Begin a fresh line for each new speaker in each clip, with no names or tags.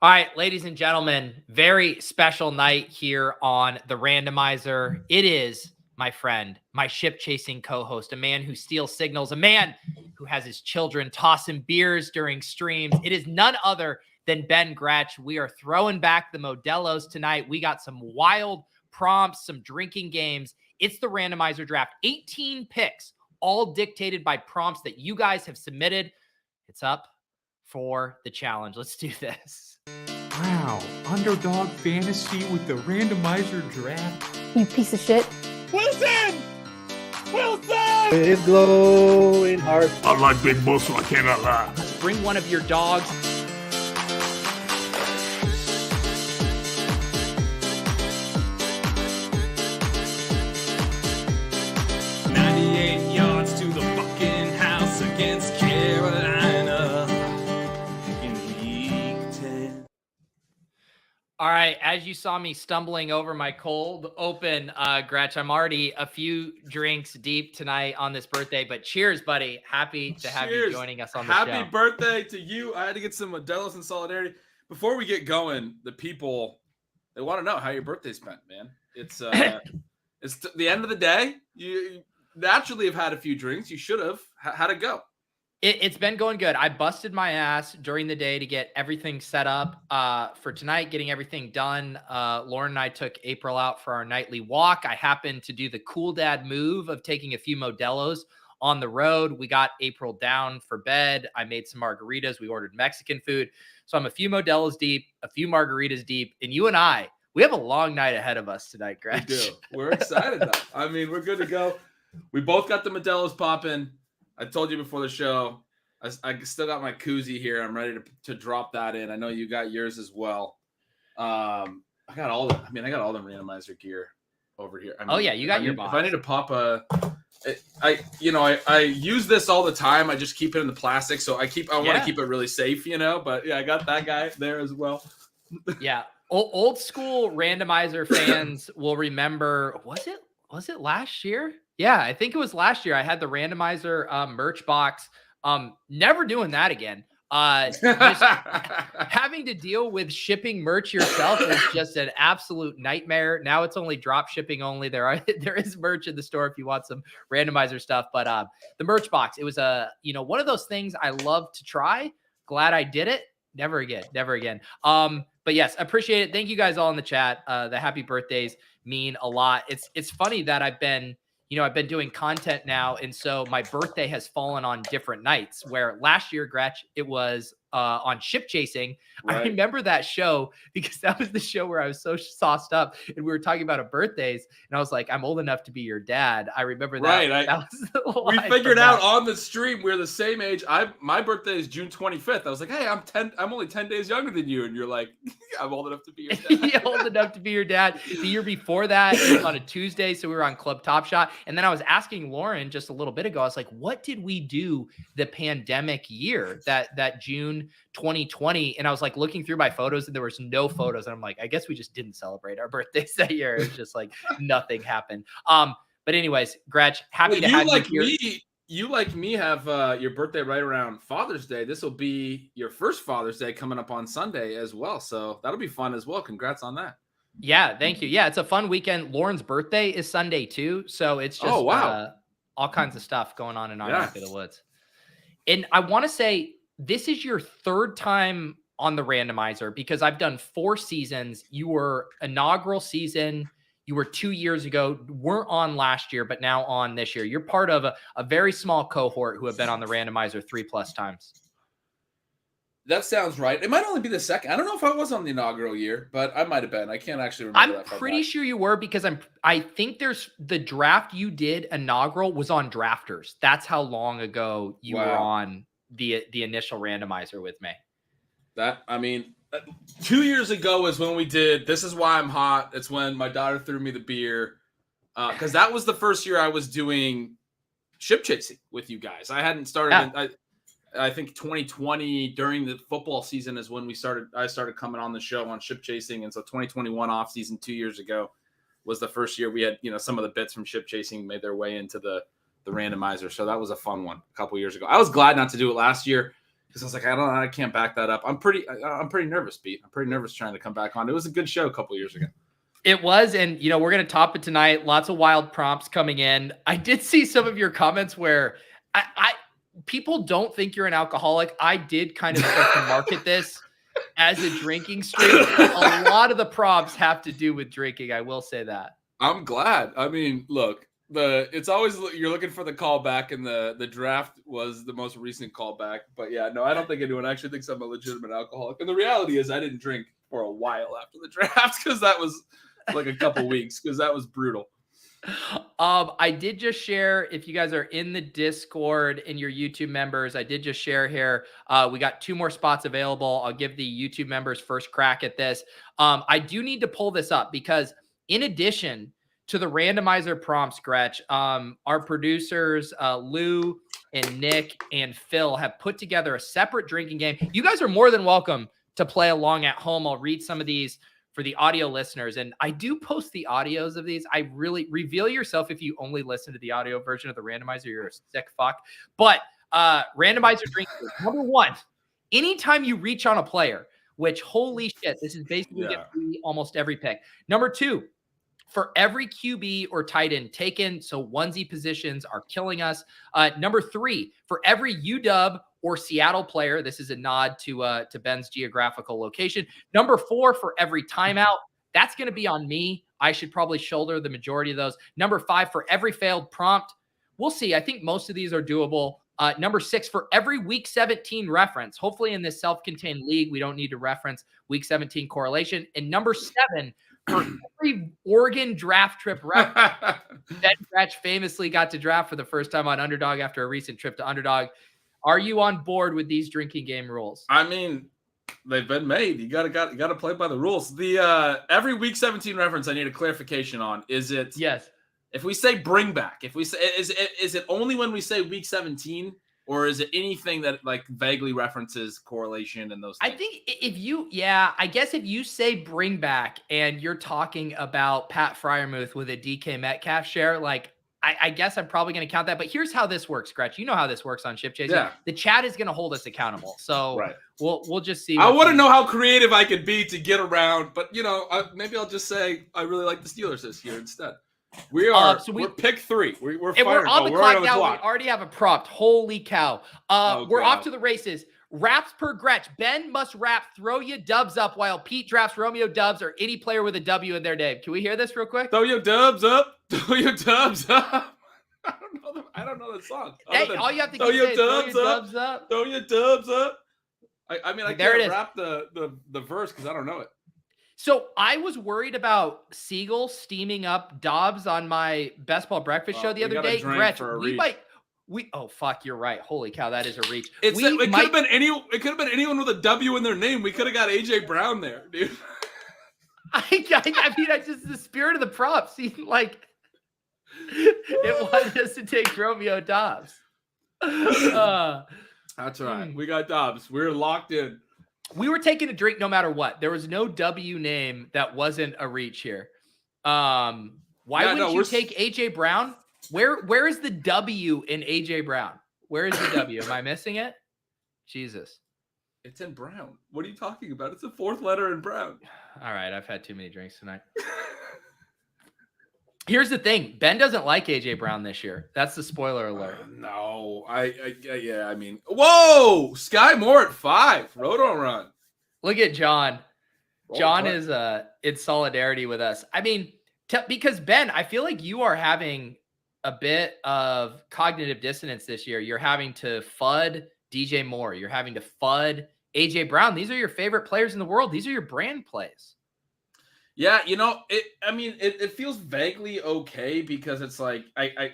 All right, ladies and gentlemen, very special night here on the Randomizer. It is my friend, my ship chasing co-host, a man who steals signals, a man who has his children tossing beers during streams. It is none other than Ben Gretch. We are throwing back the Modelos tonight. We got some wild prompts, some drinking games. It's the Randomizer draft. 18 picks, all dictated by prompts that you guys have submitted. It's up for the challenge. Let's do this.
Wow, underdog fantasy with the Randomizer draft.
You piece of shit.
Wilson! Wilson!
It's glowing hard.
I like big muscle, I cannot lie.
Bring one of your dogs.
Yards to the fucking house against Carolina in week 10.
All right, as you saw me stumbling over my cold open, Gretch, I'm already a few drinks deep tonight on this birthday, but cheers, buddy. Happy to have you joining us on the show.
Happy birthday to you. I had to get some Modelos in solidarity. Before we get going, the people, they want to know how your birthday spent, man. It's it's the end of the day. You naturally have had a few drinks. You should have. How'd it go?
It's been going good. I busted my ass during the day to get everything set up for tonight, getting everything done. Lauren and I took April out for our nightly walk. I happened to do the cool dad move of taking a few Modelos on the road. We got April down for bed. I made some margaritas. We ordered Mexican food. So I'm a few Modelos deep, a few margaritas deep. And you and I, we have a long night ahead of us tonight, Gretch.
We do. We're excited, though. I mean, we're good to go. We both got the Modelos popping. I told you before the show, I still got my koozie here. I'm ready to drop that in. I know you got yours as well. I got all the randomizer gear over here. I mean,
yeah, you got your box.
If I need to pop I use this all the time. I just keep it in the plastic, so I want to keep it really safe, But yeah, I got that guy there as well.
Yeah, old school randomizer fans will remember. Was it last year? Yeah, I think it was last year. I had the randomizer merch box. Never doing that again. Just having to deal with shipping merch yourself is just an absolute nightmare. Now it's only drop shipping only. There is merch in the store if you want some randomizer stuff. But the merch box, it was one of those things I love to try. Glad I did it. Never again. But yes, appreciate it. Thank you guys all in the chat. The happy birthdays mean a lot. It's funny that I've been doing content now. And so my birthday has fallen on different nights, where last year, Gretch, it was on ship chasing. Right. I remember that show because that was the show where I was so sauced up and we were talking about our birthdays. And I was like, I'm old enough to be your dad. I remember that.
Right. We figured out on the stream we're the same age. My birthday is June 25th. I was like, hey, I'm only 10 days younger than you. And you're like, I'm old enough to be your dad.
You're old enough to be your dad. The year before that, it was on a Tuesday. So we were on Club Top Shot. And then I was asking Lauren just a little bit ago, I was like, what did we do the pandemic year, that June 2020? And I was like looking through my photos and there was no photos. And I'm like, I guess we just didn't celebrate our birthdays that year. It was just like nothing happened. But anyways, Gretch, happy to have you here.
You like me have your birthday right around Father's Day. This will be your first Father's Day coming up on Sunday as well. So that'll be fun as well. Congrats on that.
Yeah, thank you. Yeah, it's a fun weekend. Lauren's birthday is Sunday too. So it's just all kinds of stuff going on in our neck of the woods. And I want to say, this is your third time on the randomizer because I've done 4 seasons. You were inaugural season. You were 2 years ago, weren't on last year, but now on this year. You're part of a very small cohort who have been on the randomizer 3+ times.
That sounds right. It might only be the second. I don't know if I was on the inaugural year, but I might have been. I can't actually remember.
I'm pretty sure you were because I think there's the draft you did inaugural was on Drafters. That's how long ago you were on the initial randomizer with me.
2 years ago is when we did This Is Why I'm Hot. It's when my daughter threw me the beer. Because that was the first year I was doing ship chasing with you guys. I hadn't started I think 2020 during the football season is when I started coming on the show on ship chasing. And so 2021 off season 2 years ago was the first year we had, some of the bits from ship chasing made their way into the randomizer. So that was a fun one a couple years ago. I was glad not to do it last year because I was like, I can't back that up. I'm pretty nervous, Pete. I'm pretty nervous trying to come back on. It was a good show a couple years ago.
It was, and we're going to top it tonight. Lots of wild prompts coming in. I did see some of your comments where people don't think you're an alcoholic. I did kind of start to market this as a drinking stream. A lot of the prompts have to do with drinking. I will say that.
I'm glad. I mean, look, it's always you're looking for the callback, and the draft was the most recent callback. But yeah, no, I don't think anyone actually thinks I'm a legitimate alcoholic. And the reality is, I didn't drink for a while after the draft because that was like a couple weeks because that was brutal.
I did just share, if you guys are in the Discord and your YouTube members, I did just share here. We got 2 more spots available. I'll give the YouTube members first crack at this. I do need to pull this up because in addition to the randomizer prompts, Gretch, our producers, Lou and Nick and Phil have put together a separate drinking game. You guys are more than welcome to play along at home. I'll read some of these for the audio listeners. And I do post the audios of these. I really reveal yourself if you only listen to the audio version of the randomizer. You're a sick fuck. But randomizer drinking. Number 1, anytime you reach on a player, which holy shit, this is basically almost every pick. Number 2, for every QB or tight end taken, so onesie positions are killing us. Number 3, for every UW or Seattle player, this is a nod to Ben's geographical location. Number 4, for every timeout, that's going to be on me. I should probably shoulder the majority of those. Number 5, for every failed prompt. We'll see. I think most of these are doable. Number 6, for every week 17 reference. Hopefully in this self-contained league, we don't need to reference week 17 correlation. And number 7, for every Oregon draft trip reference. Ben Gretch famously got to draft for the first time on Underdog after a recent trip to Underdog. Are you on board with these drinking game rules?
I mean, they've been made. You gotta play by the rules. The every week 17 reference I need a clarification on. Is it
yes?
If we say bring back, if we say is it only when we say week 17, or is it anything that like vaguely references correlation and those things?
I think I guess if you say bring back and you're talking about Pat Fryermuth with a DK Metcalf share, like I guess I'm probably going to count that. But here's how this works, Gretch. You know how this works on Ship Chasing.
Yeah.
The chat is going to hold us accountable. So we'll just see.
I want to know how creative I could be to get around, but maybe I'll just say I really like the Steelers this year instead. We are. We're pick 3. We're firing.
We're on the clock
on the
now.
clock.
We already have a prompt. Holy cow! We're off to the races. Raps per Gretch. Ben must rap. Throw your dubs up while Pete drafts Romeo Dubs or any player with a W in their name. Can we hear this real quick?
Throw your dubs up. Throw your dubs up. I don't know the song.
Hey, all you have to do is throw your dubs up.
Throw your dubs up. I mean, I can't rap the verse because I don't know it.
So I was worried about Siegel steaming up Dobbs on my Best Ball Breakfast show the other day. Gretch, oh fuck, you're right. Holy cow, that is a reach.
It could have been anyone with a W in their name. We could have got AJ Brown there, dude.
I mean, I just the spirit of the props seemed like it wanted us to take Romeo Dobbs.
That's right. We got Dobbs. We're locked in.
We were taking a drink no matter what. There was no W name that wasn't a reach here. Why wouldn't you take AJ Brown? Where is the W in AJ Brown? Where is the W? Am I missing it? Jesus.
It's in Brown. What are you talking about? It's the 4th letter in Brown.
All right, I've had too many drinks tonight. Here's the thing. Ben doesn't like AJ Brown this year. That's the spoiler alert.
No. I mean, whoa! Sky Moore at 5. Roto run.
Look at John. John is in solidarity with us. I mean, because Ben, I feel like you are having a bit of cognitive dissonance this year. You're having to FUD DJ Moore. You're having to FUD AJ Brown. These are your favorite players in the world. These are your brand plays.
Yeah, it feels vaguely okay because it's like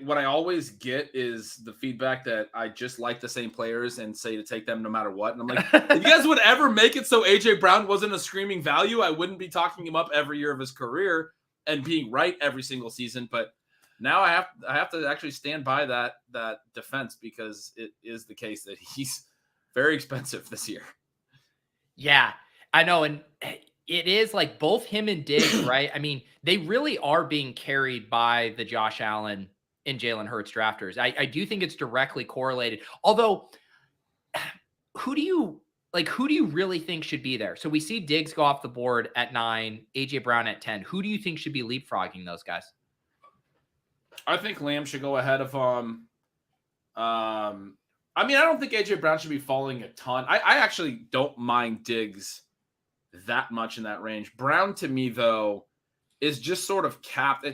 what I always get is the feedback that I just like the same players and say to take them no matter what. And I'm like, if you guys would ever make it so AJ Brown wasn't a screaming value, I wouldn't be talking him up every year of his career and being right every single season. But now I have to actually stand by that defense because it is the case that he's very expensive this year.
Yeah, I know. And it is like both him and Diggs, right? I mean, they really are being carried by the Josh Allen and Jalen Hurts drafters. I do think it's directly correlated. Although who do you really think should be there? So we see Diggs go off the board at 9, AJ Brown at 10. Who do you think should be leapfrogging those guys?
I think Lamb should go ahead of him. I mean, I don't think AJ Brown should be falling a ton. I actually don't mind Diggs that much in that range. Brown, to me, though, is just sort of capped.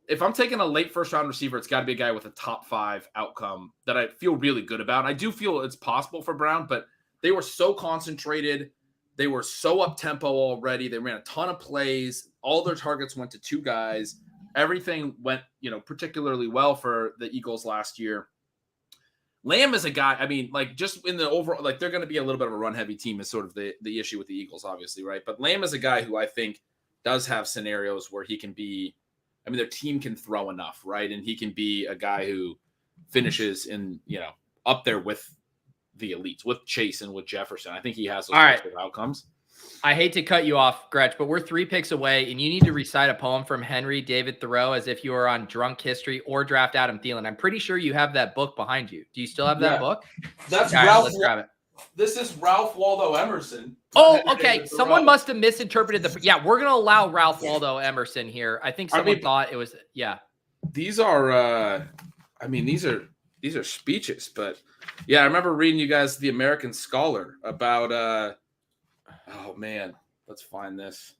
If I'm taking a late first-round receiver, it's got to be a guy with a top 5 outcome that I feel really good about. I do feel it's possible for Brown, but they were so concentrated. They were so up-tempo already. They ran a ton of plays. All their targets went to 2 guys. Everything went, particularly well for the Eagles last year. Lamb is a guy, I mean, like, just in the overall, like, they're going to be a little bit of a run-heavy team is sort of the issue with the Eagles, obviously, right? But Lamb is a guy who I think does have scenarios where he can be, I mean, their team can throw enough, right? And he can be a guy who finishes in, up there with the elites, with Chase and with Jefferson. I think he has those types of outcomes.
I hate to cut you off, Gretch, but we're 3 picks away, and you need to recite a poem from Henry David Thoreau as if you were on Drunk History or Draft Adam Thielen. I'm pretty sure you have that book behind you. Do you still have that book?
That's
right,
Ralph.
let's grab it.
This is Ralph Waldo Emerson.
Oh, okay. Someone must have misinterpreted the. Yeah, we're gonna allow Ralph Waldo Emerson here. I think someone thought it was. Yeah.
These are. These are speeches, but yeah, I remember reading you guys the American Scholar about. Oh man, let's find this.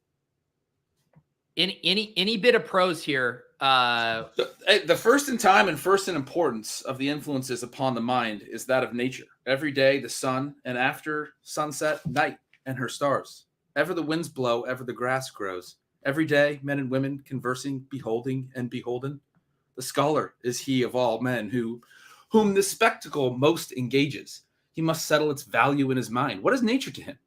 Any bit of prose here.
The first in time and first in importance of the influences upon the mind is that of nature. Every day the sun, and after sunset, night and her stars. Ever the winds blow, ever the grass grows. Every day men and women conversing, beholding and beholden. The scholar is he of all men whom the spectacle most engages. He must settle its value in his mind. What is nature to him?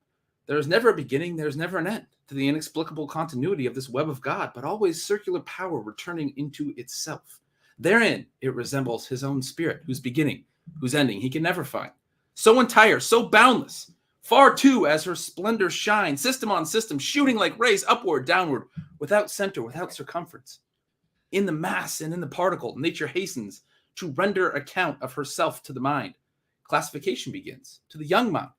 There is never a beginning, there is never an end to the inexplicable continuity of this web of God, but always circular power returning into itself. Therein it resembles his own spirit, whose beginning, whose ending he can never find. So entire, so boundless, far too as her splendor shines, system on system, shooting like rays upward, downward, without center, without circumference. In the mass and in the particle, nature hastens to render account of herself to the mind. Classification begins to the young mind.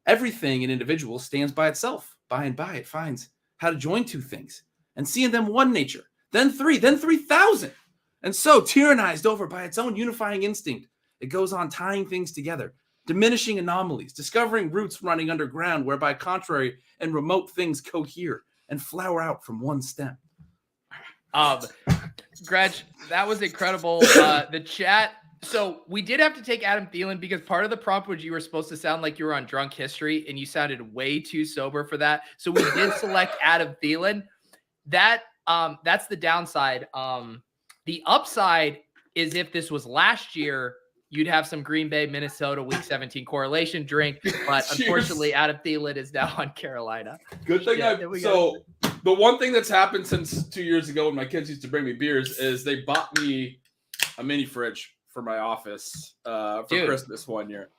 Everything in individual stands by itself. By and by, it finds how to join 2 things and see in them one nature, then 3, then 3,000. And so, tyrannized over by its own unifying instinct, it goes on tying things together, diminishing anomalies, discovering roots running underground, whereby contrary and remote things cohere and flower out from one stem.
Gretch, that was incredible. The chat. So we did have to take Adam Thielen because part of the prompt was you were supposed to sound like you were on Drunk History, and you sounded way too sober for that. So we did select Adam Thielen. That's the downside. The upside is if this was last year, you'd have some Green Bay, Minnesota Week 17 correlation drink. But unfortunately, Adam Thielen is now on Carolina.
Good thing the one thing that's happened since 2 years ago when my kids used to bring me beers is they bought me a mini fridge for my office for Christmas one year.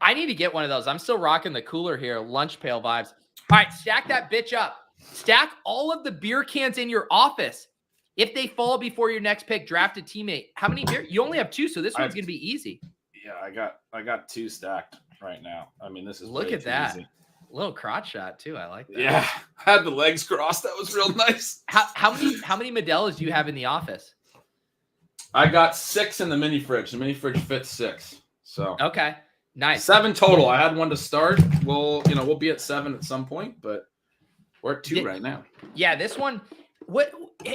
I need to get one of those. I'm still rocking the cooler here, lunch pail vibes. All right, stack that bitch up. Stack all of the beer cans in your office. If they fall before your next pick, draft a teammate. How many beer? You only have 2, so this one's gonna be easy.
Yeah, I got 2 stacked right now. I mean, this is
look at that.
Easy.
A little crotch shot too. I like that.
Yeah, I had the legs crossed. That was real nice.
How many Modelo's do you have in the office?
I got 6 in the mini fridge. The mini fridge fits 6. So
okay, nice.
7 total. I had one to start. We'll be at 7 at some point, but we're at 2 right now. Yeah,
this one. What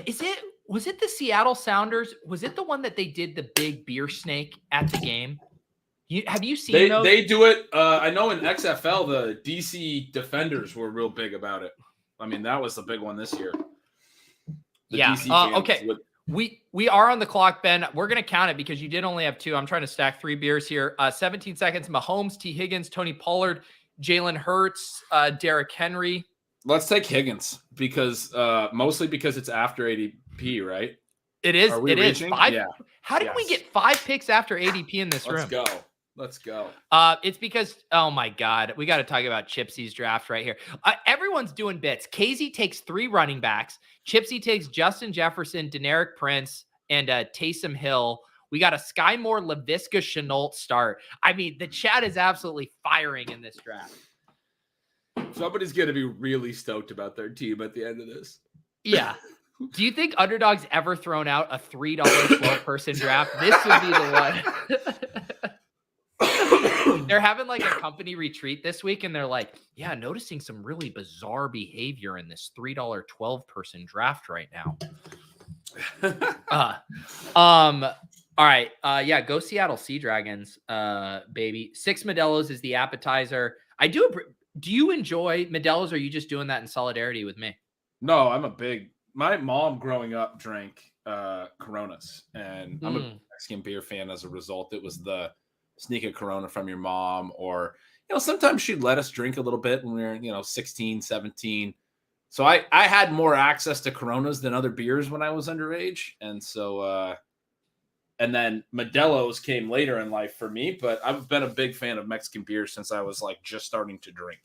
is it? Was it the Seattle Sounders? Was it the one that they did the big beer snake at the game? Have you seen those?
They do it. I know in XFL, the DC Defenders were real big about it. I mean, that was the big one this year.
Okay. We are on the clock, Ben. We're going to count it because you did only have 2. I'm trying to stack 3 beers here. 17 seconds. Mahomes, T. Higgins, Tony Pollard, Jalen Hurts, Derrick Henry.
Let's take Higgins mostly because it's after ADP, right?
It is. It
reaching?
Is. 5. Yeah. How did we get 5 picks after ADP in this room?
Let's go.
It's because, oh my God, we got to talk about Chipsy's draft right here. Everyone's doing bits. Casey takes 3 running backs. Chipsy takes Justin Jefferson, Deneric Prince, and Taysom Hill. We got a Sky Moore LaVisca Chenault start. I mean, the chat is absolutely firing in this draft.
Somebody's going to be really stoked about their team at the end of this.
Yeah. Do you think Underdog's ever thrown out a $3 12-person draft? This would be the one. They're having like a company retreat this week, and they're like, yeah, noticing some really bizarre behavior in this $3 12-person draft right now. All right. Yeah, go Seattle Sea Dragons, baby. 6 Modelo's is the appetizer. Do you enjoy Modelo's, or are you just doing that in solidarity with me?
No, I'm a big... My mom growing up drank Coronas, and I'm a Mexican beer fan as a result. It was the sneak a Corona from your mom, or, sometimes she'd let us drink a little bit when we were, 16, 17. So I had more access to Coronas than other beers when I was underage. And so, and then Modelo's came later in life for me, but I've been a big fan of Mexican beer since I was like just starting to drink.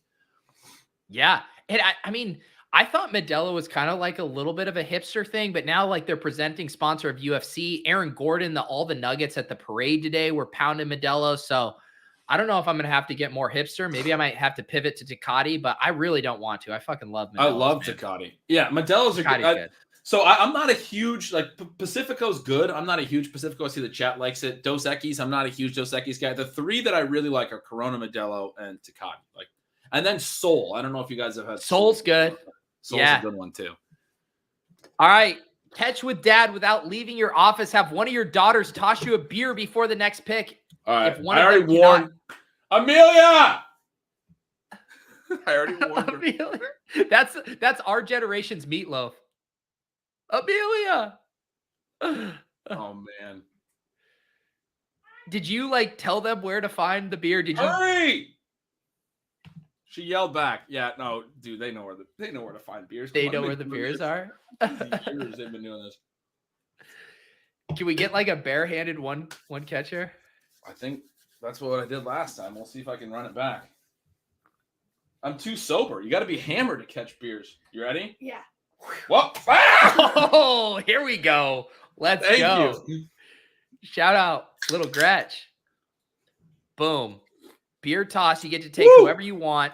Yeah. And I mean, I thought Modelo was kind of like a little bit of a hipster thing, but now like they're presenting sponsor of UFC. Aaron Gordon, all the Nuggets at the parade today were pounding Modelo. So I don't know if I'm going to have to get more hipster. Maybe I might have to pivot to Tecate, but I really don't want to. I fucking love Modelo's.
I love Tecate. Yeah, Modelo's are good. So I'm not a huge, like, Pacifico's good. I'm not a huge Pacifico. I see the chat likes it. Dos Equis, I'm not a huge Dos Equis guy. The 3 that I really like are Corona, Modelo, and Tecate. Like, and then Sol. I don't know if you guys have had
Sol's good.
Sol's a good one too.
All right. Catch with dad without leaving your office. Have one of your daughters toss you a beer before the next pick.
All right. I already warned Amelia. I already warned her.
Amelia. That's our generation's Meatloaf. Amelia.
Oh man.
Did you like tell them where to find the beer? Did you?
Hurry! She yelled back. Yeah, no, dude, they know where to find beers.
They know where the beers are.
Years they've been doing this.
Can we get like a barehanded one catcher?
I think that's what I did last time. We'll see if I can run it back. I'm too sober. You got to be hammered to catch beers. You ready?
Yeah.
Whoa! Ah!
Oh, here we go. Let's go.
Thank you.
Shout out, little Gretch. Boom. Beer toss. You get to take whoever you want.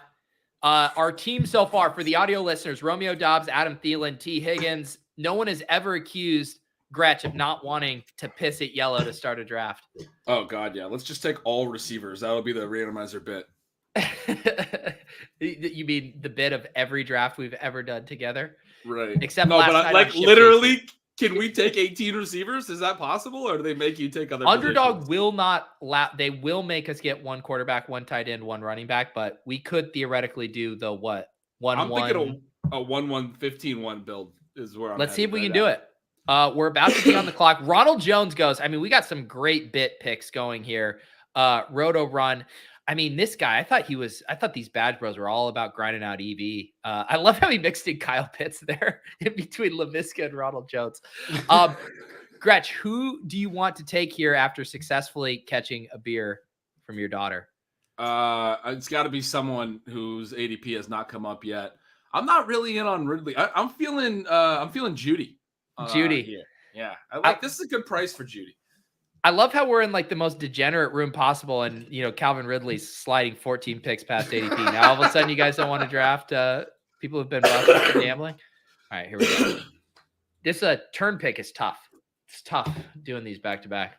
Our team so far, for the audio listeners, Romeo Dobbs, Adam Thielen, T. Higgins. No one has ever accused Gretch of not wanting to piss it yellow to start a draft.
Oh, God, yeah. Let's just take all receivers. That'll be the randomizer bit.
You mean the bit of every draft we've ever done together?
Right.
Except
no,
last
but
night
like literally, can we take 18 receivers? Is that possible, or do they make you take other
Underdog
positions?
will not they will make us get one quarterback, one tight end, one running back, but we could theoretically do the what?
I'm thinking a 1-1, 15-1 build is where I'm
Let's see if we can do it. We're about to be on the clock. Ronald Jones goes. I mean, we got some great bit picks going here. Roto Run. I mean, this guy, I thought these badge bros were all about grinding out EV. I love how he mixed in Kyle Pitts there in between LaVisca and Ronald Jones. Gretch, who do you want to take here after successfully catching a beer from your daughter?
It's got to be someone whose ADP has not come up yet. I'm not really in on Ridley. I'm feeling Judy.
Judy.
Here. Yeah. This is a good price for Judy.
I love how we're in like the most degenerate room possible, and Calvin Ridley's sliding 14 picks past ADP. Now all of a sudden you guys don't want to draft people who've been busted for gambling. All right, here we go. This turn pick is tough. It's tough doing these back to back.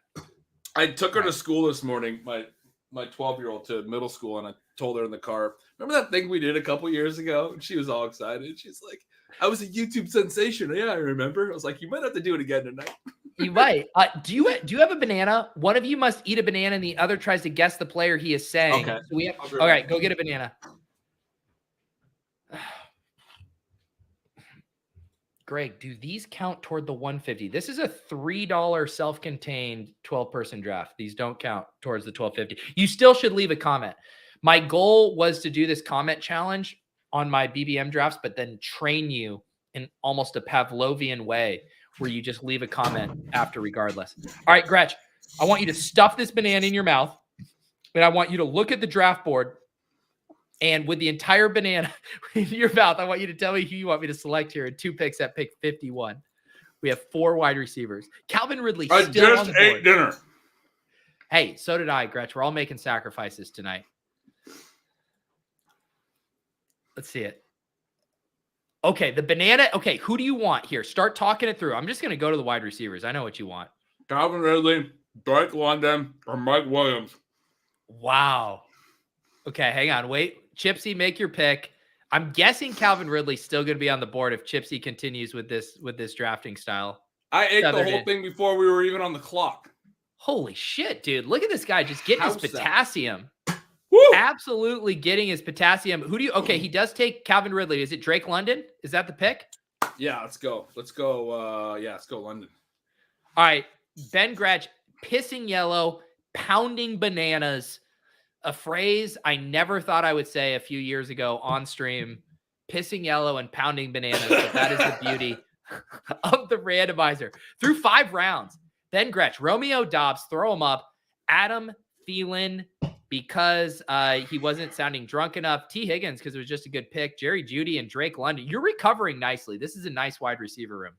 I took her to school this morning, my 12-year-old to middle school, and I told her in the car, remember that thing we did a couple years ago? And she was all excited. She's like, I was a YouTube sensation. Yeah, I remember. I was like, you might have to do it again tonight.
You might. Do you have a banana? One of you must eat a banana, and the other tries to guess the player he is saying.
Okay.
So all right, go get a banana. Greg, do these count toward the 150? This is a $3 self-contained 12-person draft. These don't count towards the 1250. You still should leave a comment. My goal was to do this comment challenge on my BBM drafts, but then train you in almost a Pavlovian way where you just leave a comment after regardless. All right, Gretch, I want you to stuff this banana in your mouth, and I want you to look at the draft board, and with the entire banana in your mouth, I want you to tell me who you want me to select here in 2 picks at pick 51. We have 4 wide receivers. Calvin Ridley
I
still on
just
the board.
ate dinner.
Hey, so did I, Gretch. We're all making sacrifices tonight. Let's see it. Okay, the banana. Okay, who do you want here? Start talking it through. I'm just going to go to the wide receivers. I know what you want.
Calvin Ridley, Drake London, or Mike Williams.
Wow. Okay, hang on. Wait. Chipsy, make your pick. I'm guessing Calvin Ridley's still going to be on the board if Chipsy continues with this drafting style.
I ate the whole thing before we were even on the clock.
Holy shit, dude. Look at this guy just getting his potassium.
Woo!
Absolutely getting his potassium. Okay, he does take Calvin Ridley. Is it Drake London? Is that the pick?
Yeah, let's go. Let's go. Let's go London.
All right. Ben Gretch, pissing yellow, pounding bananas. A phrase I never thought I would say a few years ago on stream. Pissing yellow and pounding bananas. But that is the beauty of the randomizer. Through 5 rounds. Ben Gretch, Romeo Dobbs, throw him up. Adam Thielen, because he wasn't sounding drunk enough. T. Higgins, because it was just a good pick. Jerry Jeudy and Drake London. You're recovering nicely. This is a nice wide receiver room.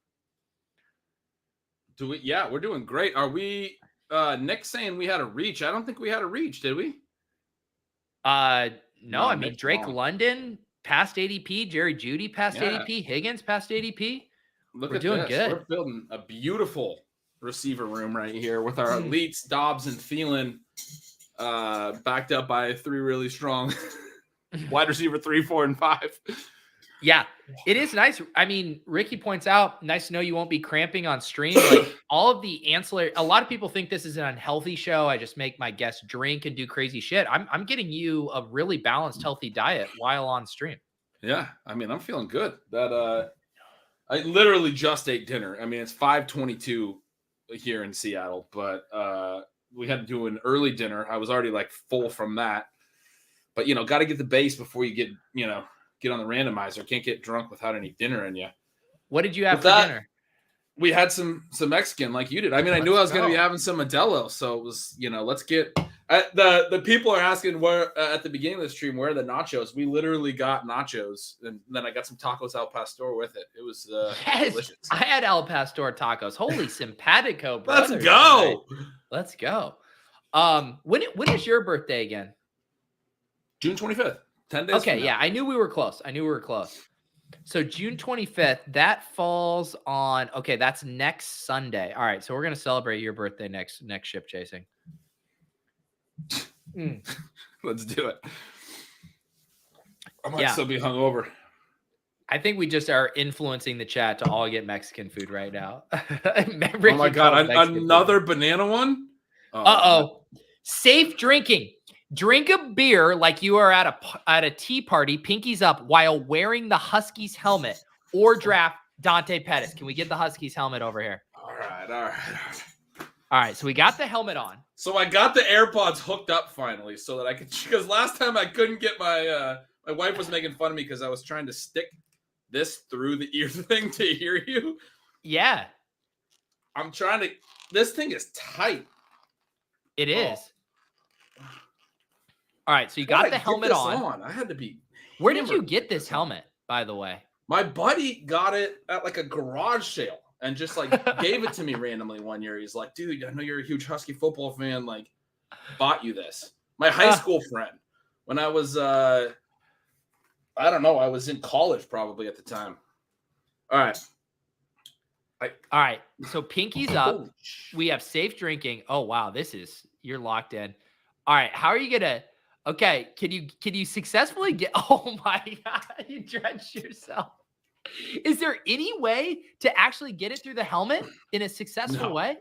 Yeah, we're doing great. Are we Nick saying we had a reach? I don't think we had a reach, did we?
No, I mean Drake London past ADP, Jerry Jeudy past ADP, Higgins past ADP.
We're doing good. We're building a beautiful receiver room right here with our elites, Dobbs and Thielen, backed up by 3 really strong wide receiver 3, 4, and 5.
Yeah, it is nice. I mean, Ricky points out, nice to know you won't be cramping on stream. Like all of the ancillary, a lot of people think this is an unhealthy show. I just make my guests drink and do crazy shit. I'm getting you a really balanced, healthy diet while on stream.
Yeah, I mean, I'm feeling good. That I literally just ate dinner. I mean, it's 5:22 here in Seattle, but we had to do an early dinner. I was already like full from that, but got to get the base before you get on the randomizer. Can't get drunk without any dinner in you.
What did you have for dinner?
We had some Mexican like you did. I mean, I knew I was going to be having some Modelo, so it was, let's get the people are asking where at the beginning of the stream, where are the nachos? We literally got nachos, and then I got some tacos al pastor with it. It was delicious.
I had al pastor tacos. Holy simpatico, brothers.
Let's go.
Let's go. When is your birthday again?
June 25th. 10 days.
Okay, yeah, I knew we were close. So June 25th, that falls on, okay, that's next Sunday. All right, so we're going to celebrate your birthday next ship chasing.
Let's do it. I might still be hungover.
I think we just are influencing the chat to all get Mexican food right now.
Oh my God, another banana one?
Uh-oh. Safe drinking. Drink a beer like you are at a tea party, pinkies up, while wearing the Huskies helmet, or draft Dante Pettis. Can we get the Huskies helmet over here?
All right.
All right, so we got the helmet on.
So I got the AirPods hooked up finally so that I could, because last time I couldn't get my wife was making fun of me because I was trying to stick this through the ear thing to hear you.
Yeah.
I'm trying to, this thing is tight.
It is. All right, so you got the helmet on.
I had to be.
Where did you get this helmet, by the way?
My buddy got it at like a garage sale and just like gave it to me randomly one year. He's like, dude, I know you're a huge Husky football fan. Like, bought you this. My high school friend, when I was, I don't know, I was in college probably at the time. All right.
All right, so pinkies up. We have safe drinking. Oh, wow, you're locked in. All right, how are you going to... Okay, can you successfully get? Oh my God, you drenched yourself. Is there any way to actually get it through the helmet in a successful way?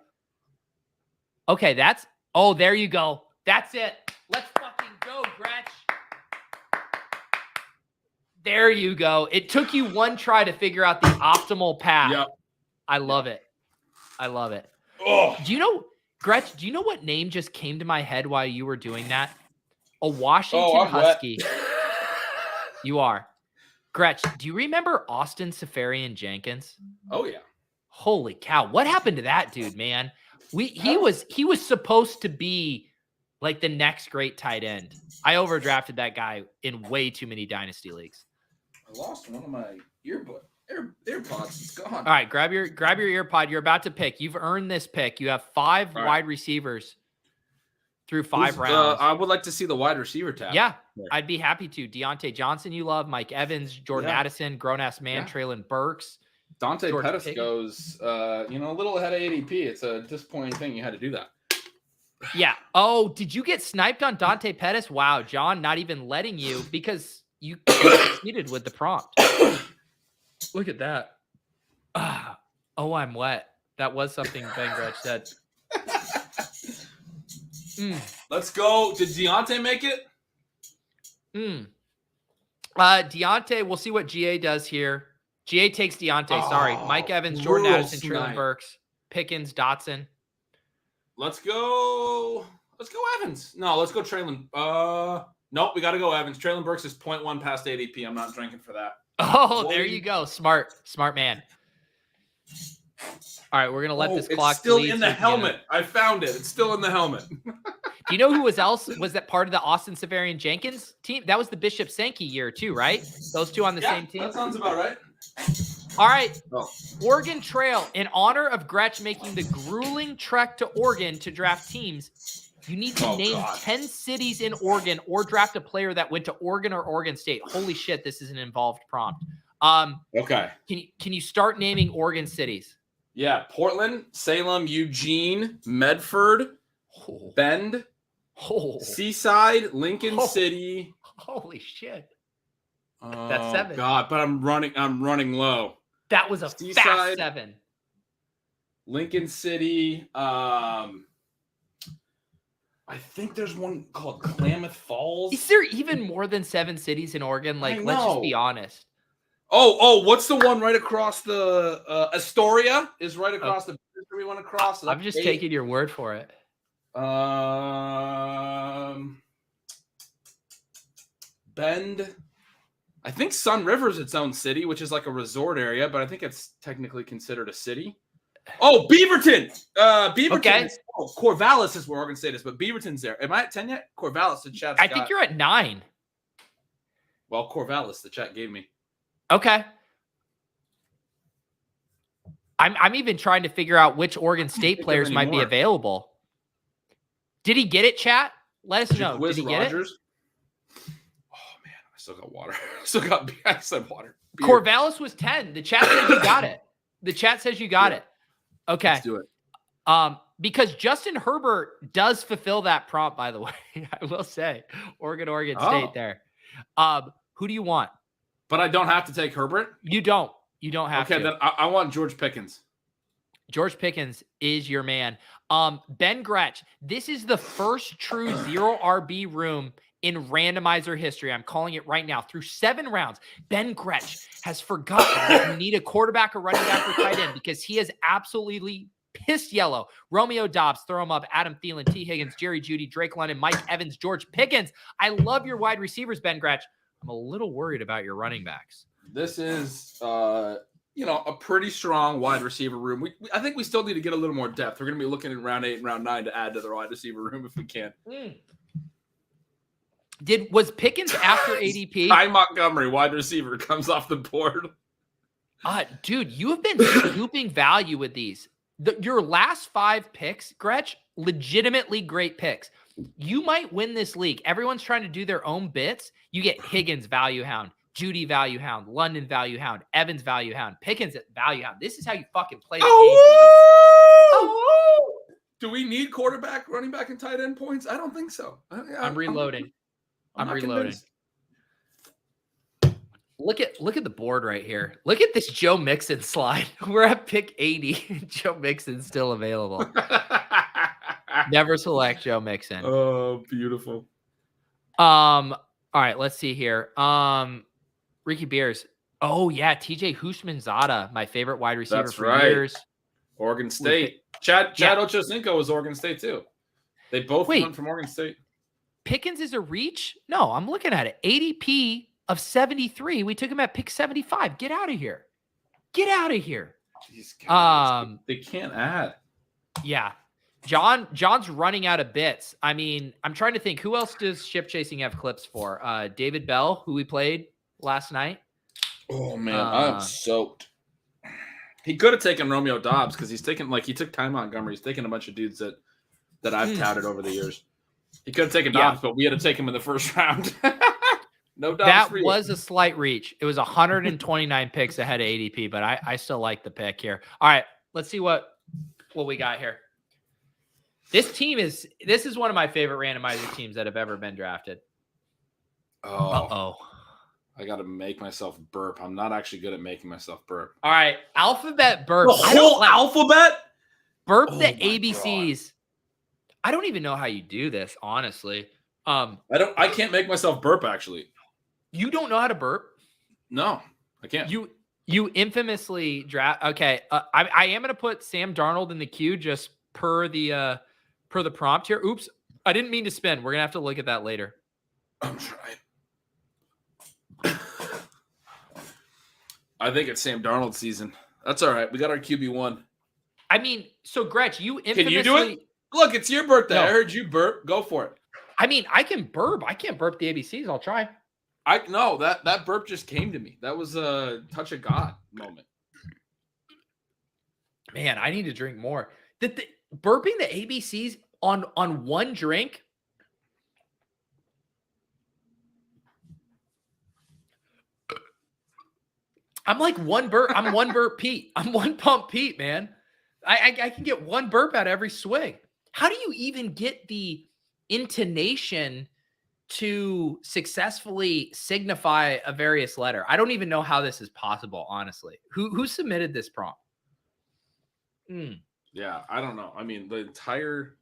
Okay, there you go. That's it. Let's fucking go, Gretch. There you go. It took you one try to figure out the optimal path.
Yep.
I love it.
Oh.
Do you know, Gretch, do you know what name just came to my head while you were doing that? A Washington Husky. You are. Gretch, do you remember Austin Safarian Jenkins?
Oh, yeah.
Holy cow. What happened to that dude, man? He was supposed to be like the next great tight end. I overdrafted that guy in way too many dynasty leagues.
I lost one of my AirPods, it's gone.
All right, grab your ear pod. You're about to pick. You've earned this pick. You have 5 wide receivers through 5 rounds.
I would like to see the wide receiver tab.
Yeah, I'd be happy to. Deontay Johnson, you love. Mike Evans, Jordan Addison, grown-ass man, Traylon Burks.
Dante
George
Pettis
Pickens.
goes, a little ahead of ADP. It's a disappointing thing you had to do that.
Yeah. Oh, did you get sniped on Dante Pettis? Wow, John, not even letting you because you succeeded with the prompt. Look at that. Oh, I'm wet. That was something Ben Gretch said.
Let's go. Did Deontay make it?
Deontay, we'll see what GA does here. GA takes Deontay. Sorry. Mike Evans, Jordan Addison, Traylon Burks, Pickens, Dotson.
Let's go Evans. No, let's go Traylon. Nope, we got to go Evans. Traylon Burks is 0.1 past ADP. I'm not drinking for that.
Oh, there you go. Smart man. All right, we're going to let this clock
It's still
bleed
in the helmet. I found it. It's still in the helmet.
Do you know who was that part of the Austin Severian Jenkins team? That was the Bishop Sankey year too, right? Those two on the same team.
That sounds about right.
All right. Oregon Trail. In honor of Gretch making the grueling trek to Oregon to draft teams, you need to name 10 cities in Oregon or draft a player that went to Oregon or Oregon State. Holy shit, this is an involved prompt.
Okay.
Can you start naming Oregon cities?
Yeah, Portland, Salem, Eugene, Medford, Bend, Seaside, Lincoln City.
Holy shit. That's 7.
God, but I'm running low.
That was a
Seaside,
fast 7.
Lincoln City. I think there's one called Klamath Falls.
Is there even more than 7 cities in Oregon? Like, let's just be honest.
Oh, what's the one right across the Astoria is right across the bridge we went across. So
I'm just taking your word for it.
Bend. I think Sun River is its own city, which is like a resort area, but I think it's technically considered a city. Oh, Beaverton.
Okay.
Corvallis is where Oregon State is, but Beaverton's there. Am I at 10 yet? Corvallis, the chat.
I think you're at 9.
Well, Corvallis, the chat gave me.
Okay. I'm even trying to figure out which Oregon State players might be available. Did he get it, chat? Let us know. Did he get it?
Oh, man. I still got water. I said water. Beer.
Corvallis was 10. The chat says you got it. The chat says you got it. Okay.
Let's do it.
Because Justin Herbert does fulfill that prompt, by the way. I will say. Oregon State there. Who do you want?
But I don't have to take Herbert?
You don't. You don't have to.
Okay, then I want George Pickens.
George Pickens is your man. Ben Gretch, this is the first true 0 RB room in randomizer history. I'm calling it right now. Through 7 rounds, Ben Gretch has forgotten that you need a quarterback or running back or tight end because he is absolutely pissed yellow. Romeo Dobbs, throw him up. Adam Thielen, T. Higgins, Jerry Jeudy, Drake London, Mike Evans, George Pickens. I love your wide receivers, Ben Gretch. I'm a little worried about your running backs.
This is, a pretty strong wide receiver room. I think we still need to get a little more depth. We're going to be looking at round 8 and round 9 to add to the wide receiver room if we can.
Was Pickens after ADP?
Ty Montgomery, wide receiver, comes off the board.
Dude, you have been scooping value with these. Your last 5 picks, Gretch, legitimately great picks. You might win this league. Everyone's trying to do their own bits. You get Higgins value hound, Judy value hound, London value hound, Evans value hound, Pickens value hound. This is how you fucking play the game.
Oh! Do we need quarterback, running back, and tight end points? I don't think so.
I'm reloading. I'm reloading.
Convinced.
Look at the board right here. Look at this Joe Mixon slide. We're at pick 80. Joe Mixon's still available. Never select Joe Mixon.
Oh, beautiful.
All right, let's see here. Ricky Beers. Oh yeah, TJ Hushmanzada, my favorite wide receiver years.
Oregon State. Chad Ochocinco was Oregon State too. They both went from Oregon State.
Pickens is a reach? No, I'm looking at it. ADP of 73. We took him at pick 75. Get out of here. Get out of here.
Jeez, guys, they can't add.
Yeah. John's running out of bits. I mean, I'm trying to think. Who else does Ship Chasing have clips for? David Bell, who we played last night.
Oh man, I'm soaked. He could have taken Romeo Dobbs because he took Ty Montgomery. He's taken a bunch of dudes that I've touted over the years. He could have taken Dobbs, but we had to take him in the first round. No Dobbs
That
for you.
was a slight reach. It was 129 picks ahead of ADP, but I still like the pick here. All right, let's see what we got here. This is one of my favorite randomizer teams that have ever been drafted.
Oh. I got to make myself burp. I'm not actually good at making myself burp.
All right, alphabet burp.
The whole alphabet?
Burp the ABCs. God. I don't even know how you do this, honestly.
I can't make myself burp, actually.
You don't know how to burp?
No, I can't.
You infamously draft. Okay, I am going to put Sam Darnold in the queue just per the prompt here. Oops, I didn't mean to spin. We're going to have to look at that later.
I'm trying. I think it's Sam Darnold season. That's all right. We got our QB1.
I mean, so Gretch, you infamously...
Can you do it? Look, it's your birthday.
No.
I heard you burp. Go for it.
I mean, I can burp. I can't burp the ABCs. I'll try.
No, that burp just came to me. That was a touch of God moment.
Man, I need to drink more. Burping the ABCs on one drink... I'm like one burp. I'm one burp Pete. I'm one pump Pete, man. I can get one burp out of every swig. How do you even get the intonation to successfully signify a various letter? I don't even know how this is possible, honestly. Who submitted this prompt?
Yeah, I don't know. I mean, the entire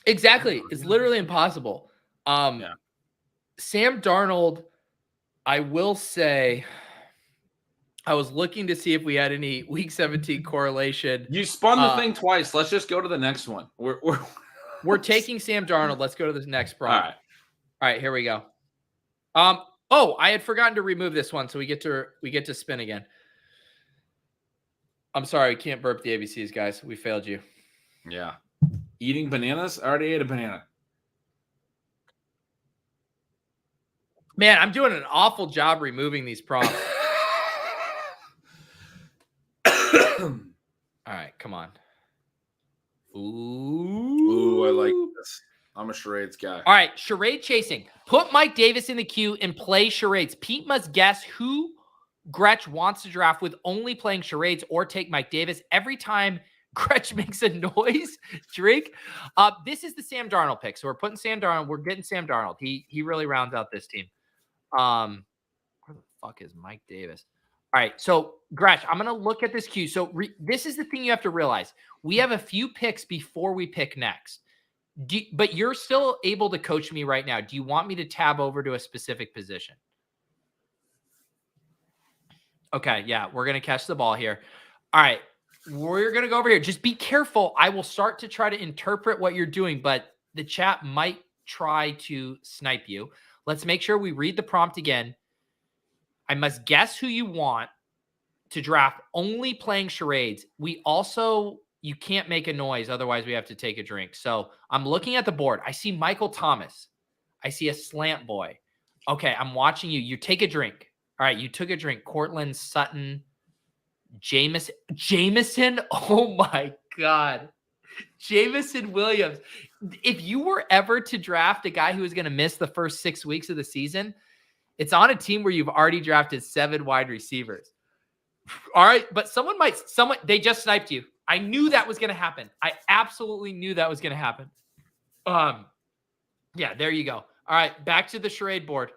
exactly. It's literally impossible.
Yeah.
Sam Darnold, I will say, I was looking to see if we had any Week 17 correlation.
You spun the thing twice. Let's just go to the next one.
We're taking Sam Darnold. Let's go to this next prompt. All right, here we go. Oh, I had forgotten to remove this one, so we get to spin again. I'm sorry, we can't burp the ABCs, guys. We failed you.
Yeah. Eating bananas? I already ate a banana.
Man, I'm doing an awful job removing these prompts. All right, come on.
Ooh, I like this. I'm a charades guy.
All right, charade chasing. Put Mike Davis in the queue and play charades. Pete must guess who Gretch wants to draft with only playing charades or take Mike Davis. Every time Gretch makes a noise, drink. This is the Sam Darnold pick. So we're putting Sam Darnold. We're getting Sam Darnold. He really rounds out this team. Where the fuck is Mike Davis? All right, so Gretch, I'm going to look at this queue. So this is the thing you have to realize. We have a few picks before we pick next. But you're still able to coach me right now. Do you want me to tab over to a specific position? Okay, yeah, we're going to catch the ball here. All right, we're going to go over here. Just be careful. I will start to try to interpret what you're doing, but the chat might try to snipe you. Let's make sure we read the prompt again. I must guess who you want to draft only playing charades. You can't make a noise. Otherwise, we have to take a drink. So I'm looking at the board. I see Michael Thomas. I see a slant boy. Okay, I'm watching you. You take a drink. All right, you took a drink. Cortland Sutton, Jameson. Oh my God. Jameson Williams. If you were ever to draft a guy who is going to miss the first 6 weeks of the season, it's on a team where you've already drafted 7 wide receivers. All right, but they just sniped you. I knew that was going to happen. I absolutely knew that was going to happen. Yeah, there you go. All right, back to the charade board.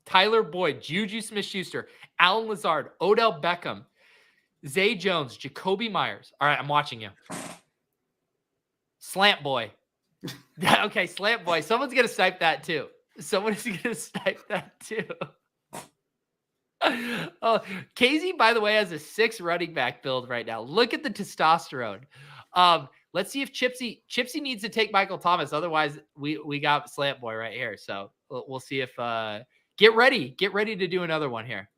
Tyler Boyd, Juju Smith-Schuster, Alan Lazard, Odell Beckham, Zay Jones, Jacoby Myers. All right, I'm watching you. Slant boy. Okay, slant boy. Someone's going to snipe that too. Oh, KZ, by the way, has a 6 running back build right now. Look at the testosterone. Let's see if Chipsy needs to take Michael Thomas. Otherwise, we got slant boy right here. So we'll see if get ready to do another one here.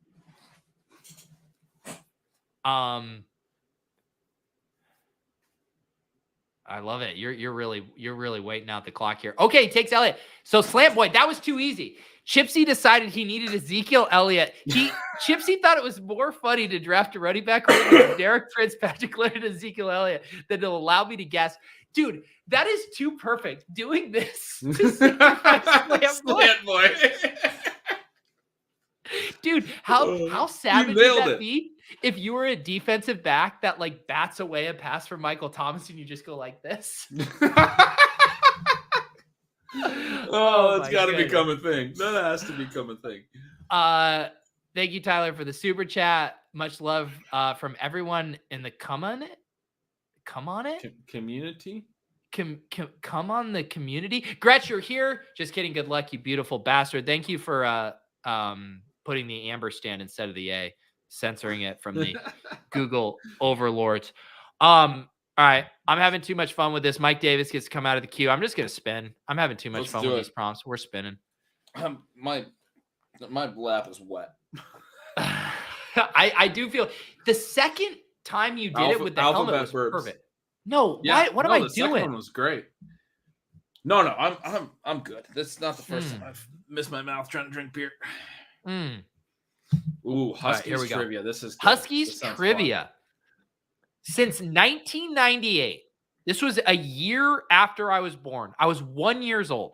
I love it. You're really waiting out the clock here. Okay, takes Elliott. So slant boy, that was too easy. Chipsy decided he needed Ezekiel Elliott. Chipsy thought it was more funny to draft a running back with Derek Fitzpatrick and Ezekiel Elliott than to allow me to guess. Dude, that is too perfect. Doing this to sacrifice Slant Boy. Dude, how savage would that be if you were a defensive back that like bats away a pass from Michael Thomas and you just go like this?
Oh, it's got to become a thing. That has to become a thing.
Thank you, Tyler, for the super chat. Much love from everyone in the come on it
community.
Come on the community. Gretch, you're here. Just kidding. Good luck, you beautiful bastard. Thank you for putting the amber stand instead of the A, censoring it from the Google overlords. All right, I'm having too much fun with this. Mike Davis gets to come out of the queue. I'm just gonna spin. I'm having too much fun with these prompts. We're spinning.
My lap is wet.
I do feel the second time you did it with the helmet was
Burps.
perfect. No, what am I
the second
doing?
one was great. No, I'm good. This is not the first time I've missed my mouth trying to drink beer. Ooh, Huskies trivia. This is good.
Huskies trivia. Fun. Since 1998, this was a year after I was born. I was 1 year old.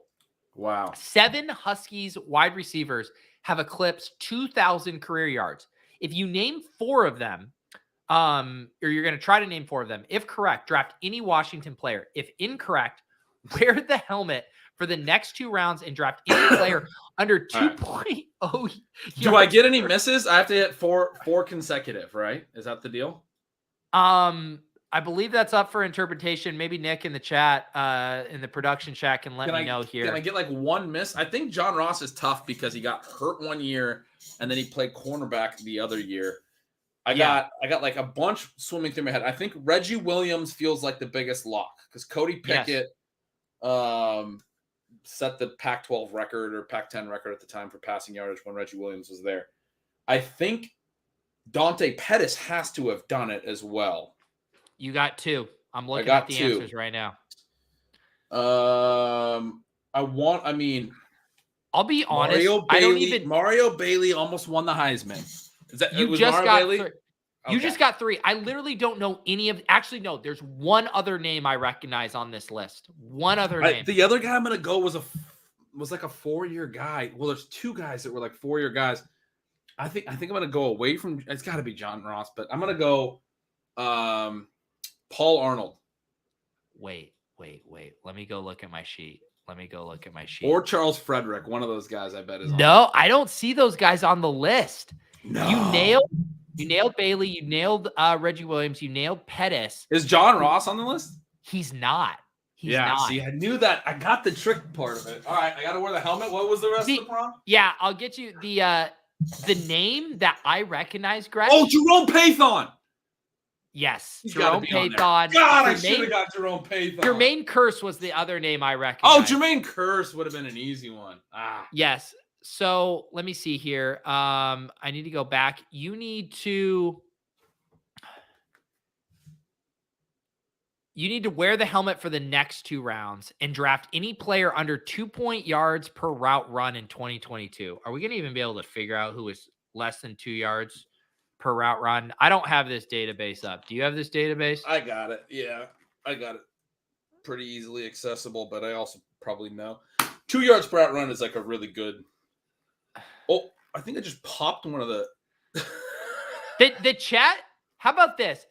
Wow.
7 Huskies wide receivers have eclipsed 2,000 career yards. If you name 4 of them, or you're going to try to name 4 of them, if correct, draft any Washington player. If incorrect, wear the helmet for the next 2 rounds and draft any player under 2.0 yards.
Do I get any misses? I have to hit four consecutive, right? Is that the deal?
I believe that's up for interpretation. Maybe Nick in the chat, in the production chat can let me know here.
Can I get like 1 miss? I think John Ross is tough because he got hurt 1 year and then he played cornerback the other year. I got like a bunch swimming through my head. I think Reggie Williams feels like the biggest lock because Cody Pickett set the Pac-12 record or Pac-10 record at the time for passing yardage when Reggie Williams was there. I think Dante Pettis has to have done it as well.
You got 2. I'm looking at the answers right now. I'll be honest.
Mario Bailey almost won the Heisman.
You just got 3. I literally don't know any of. Actually, no. There's one other name I recognize on this list. One other name.
The other guy I'm gonna go was like a 4-year guy. Well, there's 2 guys that were like 4-year guys. I think I'm gonna go away from. It's got to be John Ross, but I'm gonna go Paul Arnold.
Wait. Let me go look at my sheet.
Or Charles Frederick. One of those guys, I bet is.
No, I don't see those guys on the list.
No.
You nailed Bailey. You nailed Reggie Williams. You nailed Pettis.
Is John Ross on the list?
He's not. He's not.
See, I knew that. I got the trick part of it. All right, I got to wear the helmet. What was the rest of the prompt?
Yeah, I'll get you the name that I recognize, Gretch.
Oh, Jerome Pathon.
Yes, Jerome Pathon.
God, I should have got Jerome Pathon.
Jermaine Kearse was the other name I recognize.
Oh, Jermaine Kearse would have been an easy one.
Yes. So let me see here. I need to go back. You need to wear the helmet for the next 2 rounds and draft any player under 2 yards per route run in 2022. Are we going to even be able to figure out who is less than 2 yards per route run? I don't have this database up. Do you have this database?
I got it. Yeah, I got it. Pretty easily accessible, but I also probably know 2 yards per route run is like a really good. Oh, I think I just popped one of the.
the chat. How about this?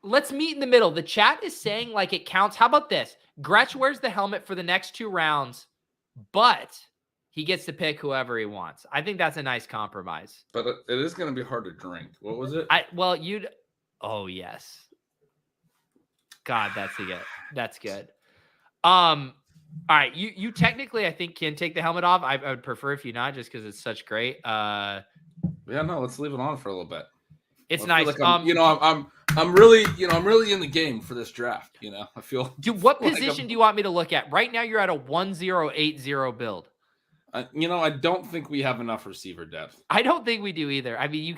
Let's meet in the middle. The chat is saying like it counts. How about this? Gretch wears the helmet for the next 2 rounds, but he gets to pick whoever he wants. I think that's a nice compromise.
But it is going to be hard to drink. What was it?
Oh yes. God, that's good. All right, you technically, I think, can take the helmet off. I would prefer if you not, just because it's such great.
Yeah, no, let's leave it on for a little bit.
It's nice.
Like I'm really in the game for this draft. I feel.
Dude, what position do you want me to look at? Right now, you're at a 1080 build.
I don't think we have enough receiver depth.
I don't think we do either. I mean,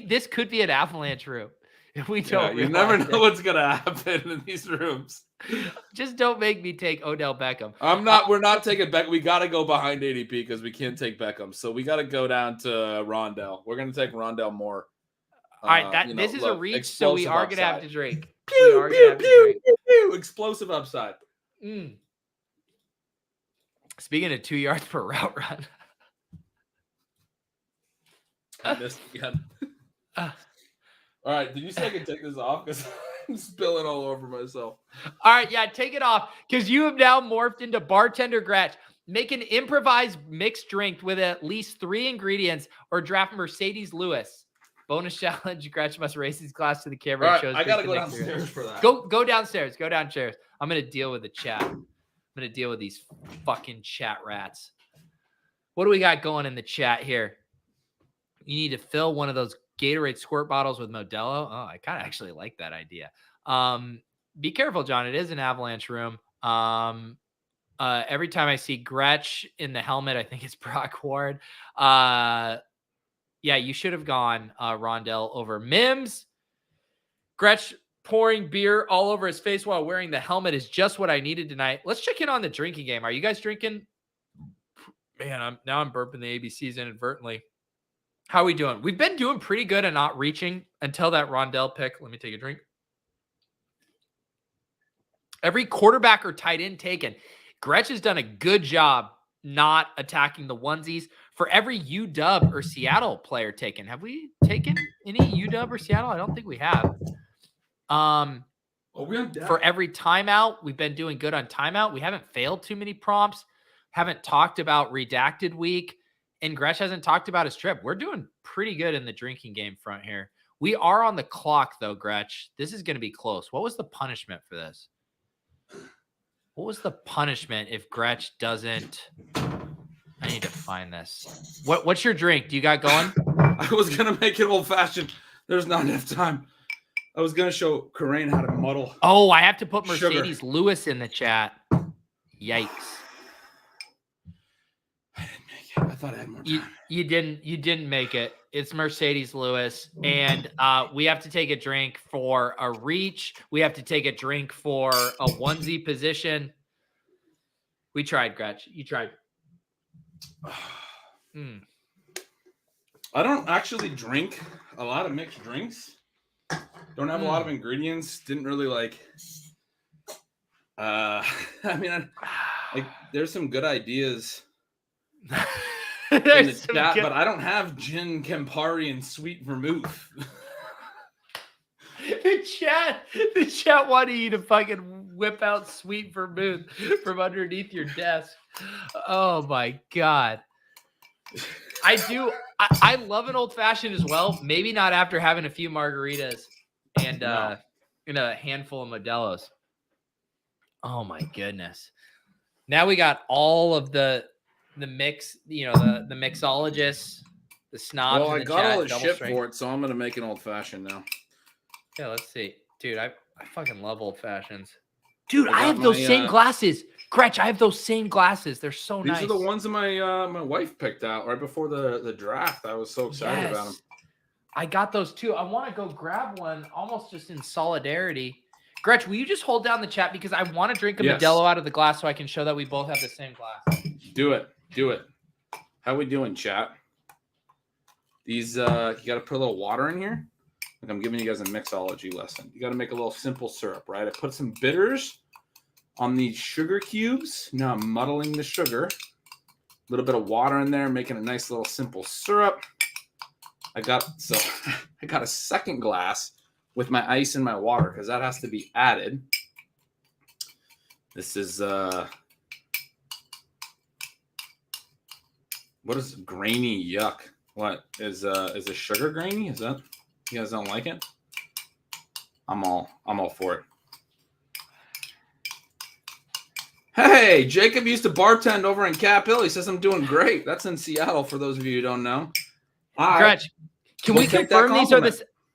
this could be an avalanche room if we don't.
You never know what's gonna happen in these rooms.
Just don't make me take Odell Beckham.
We're not taking Beckham. We got to go behind ADP because we can't take Beckham. So we got to go down to Rondell. We're going to take Rondell more.
All right, this is a reach, so we are going to have to drink.
Pew, pew, pew, pew, pew. Explosive upside.
Speaking of 2 yards per route run.
I missed again. All right, did you say I could take this off? Because I'm spilling all over myself.
All right, yeah, take it off because you have now morphed into Bartender Gretch. Make an improvised mixed drink with at least 3 ingredients or draft Mercedes Lewis. Bonus challenge, Gretch must raise his glass to the camera.
All right,
shows
I got to go downstairs for that.
Go downstairs. Go downstairs. I'm going to deal with the chat. I'm going to deal with these fucking chat rats. What do we got going in the chat here? You need to fill one of those Gatorade squirt bottles with Modelo. Oh, I kind of actually like that idea. Be careful, John. It is an avalanche room. Every time I see Gretch in the helmet, I think it's Brock Ward. Yeah, you should have gone Rondell over Mims. Gretch pouring beer all over his face while wearing the helmet is just what I needed tonight. Let's check in on the drinking game. Are you guys drinking? Man, I'm burping the ABCs inadvertently. How are we doing? We've been doing pretty good at not reaching until that Rondell pick. Let me take a drink. Every quarterback or tight end taken. Gretch has done a good job not attacking the onesies. For every UW or Seattle player taken. Have we taken any UW or Seattle? I don't think we have. For every timeout, we've been doing good on timeout. We haven't failed too many prompts. Haven't talked about redacted week. And Gretch hasn't talked about his trip. We're doing pretty good in the drinking game front here. We are on the clock, though, Gretch. This is going to be close. What was the punishment for this? What was the punishment if Gretch doesn't... I need to find this. What's your drink? Do you got going?
I was going to make it old-fashioned. There's not enough time. I was going to show Corain how to muddle.
Oh, I have to put Mercedes Lewis in the chat. Yikes.
I didn't make it. I thought I had more time.
You didn't make it. It's Mercedes Lewis. And we have to take a drink for a reach. We have to take a drink for a onesie position. We tried, Gretch. You tried.
I don't actually drink a lot of mixed drinks. Don't have a lot of ingredients. Didn't really like. I mean, there's some good ideas in the chat, but I don't have gin, Campari, and sweet vermouth.
The chat wanted you to fucking whip out sweet vermouth from underneath your desk. Oh my God. I love an old fashioned as well. Maybe not after having a few margaritas and a handful of Modelos. Oh my goodness. Now we got all of the mix, the mixologists, the snobs.
Well, I got all the shit for it, so I'm gonna make an old fashioned now.
Yeah, let's see. Dude, I fucking love old fashions. Dude, I have those same glasses. Gretch, I have those same glasses. They're so nice.
These are the ones that my wife picked out right before the draft. I was so excited about them.
I got those too. I want to go grab one almost just in solidarity. Gretch, will you just hold down the chat because I want to drink a Modelo out of the glass so I can show that we both have the same glass.
Do it. How we doing, chat? These you got to put a little water in here. Like I'm giving you guys a mixology lesson. You got to make a little simple syrup, right? I put some bitters on these sugar cubes. Now I'm muddling the sugar. A little bit of water in there, making a nice little simple syrup. I got a second glass with my ice and my water because that has to be added. This is what is grainy yuck? What is the sugar grainy? Is that you guys don't like it? I'm all for it. Hey, Jacob used to bartend over in Cap Hill. He says I'm doing great. That's in Seattle for those of you who don't know.
Gretch, can we confirm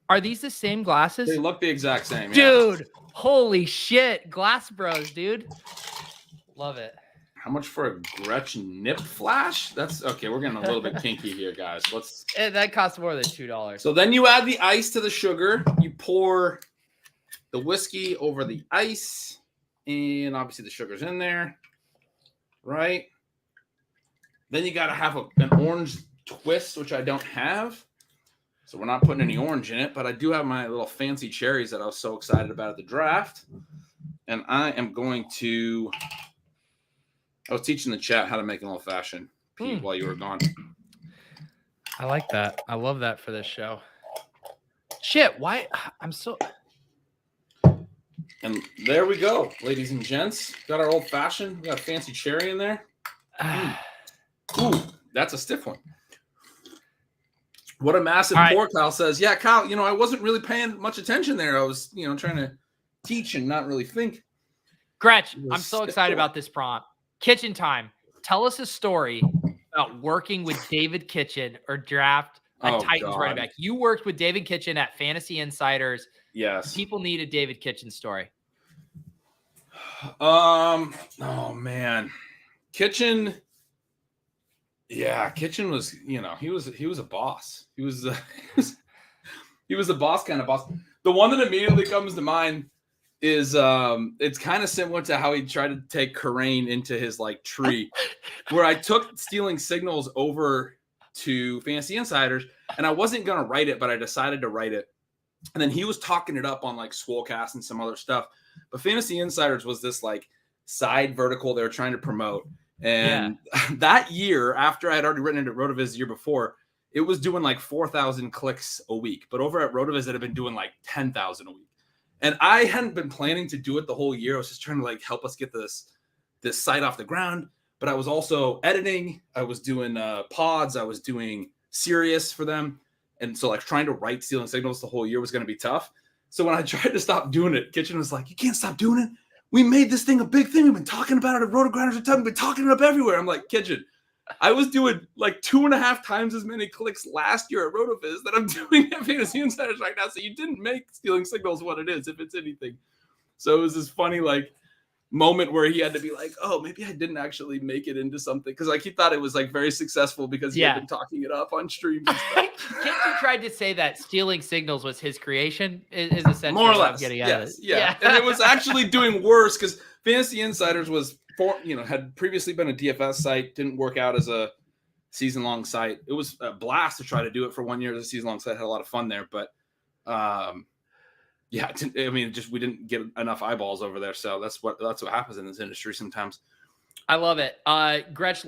are these the same glasses?
They look the exact same.
Dude,
yeah.
Holy shit. Glass Bros, dude. Love it.
How much for a Gretch nip flash? That's okay. We're getting a little bit kinky here, guys.
That costs more than $2.
So then you add the ice to the sugar. You pour the whiskey over the ice. And obviously the sugar's in there, right? Then you got to have an orange twist, which I don't have. So we're not putting any orange in it, but I do have my little fancy cherries that I was so excited about at the draft. And I am going to... I was teaching the chat how to make an old-fashioned, Pete, while you were gone.
I like that. I love that for this show. Shit, why? I'm so...
And there we go, ladies and gents. Got our old-fashioned. We got a fancy cherry in there. Ooh, that's a stiff one. What a massive pour, Kyle says. Yeah, Kyle, I wasn't really paying much attention there. I was, trying to teach and not really think.
Gretch, I'm so excited about this prompt. Kitchen time. Tell us a story about working with David Kitchen or draft a Titans running back. You worked with David Kitchen at Fantasy Insiders.
Yes.
People need a David Kitchen story.
Oh man. Kitchen. Yeah, Kitchen was, he was a boss. He was a boss kind of boss. The one that immediately comes to mind is it's kind of similar to how he tried to take Karain into his tree, where I took Stealing Signals over to Fantasy Insiders, and I wasn't gonna write it, but I decided to write it. And then he was talking it up on Swolecast and some other stuff. But Fantasy Insiders was this side vertical they were trying to promote. And that year, after I had already written it at Rotoviz the year before, it was doing 4,000 clicks a week. But over at Rotoviz, it had been doing 10,000 a week. And I hadn't been planning to do it the whole year. I was just trying to help us get this site off the ground. But I was also editing. I was doing pods. I was doing Sirius for them. And so trying to write Stealing Signals the whole year was going to be tough. So when I tried to stop doing it, Kitchen was like, you can't stop doing it. We made this thing a big thing. We've been talking about it at Rotogrinders a ton. We've been talking it up everywhere. I'm like, Kitchen, I was doing 2.5 times as many clicks last year at Rotoviz that I'm doing at Fantasy Insiders right now. So you didn't make Stealing Signals what it is, if it's anything. So it was this funny moment where he had to be like, oh, maybe I didn't actually make it into something. Because he thought it was very successful because he had been talking it up on streams and stuff.
Kitchen tried to say that Stealing Signals was his creation, is essentially
more or
what I'm
less.
getting at.
Yeah. And it was actually doing worse because Fantasy Insiders was had previously been a DFS site, didn't work out as a season-long site. It was a blast to try to do it for 1 year as a season-long site. Had a lot of fun there, but we didn't get enough eyeballs over there. So that's what happens in this industry sometimes.
I love it. Gretch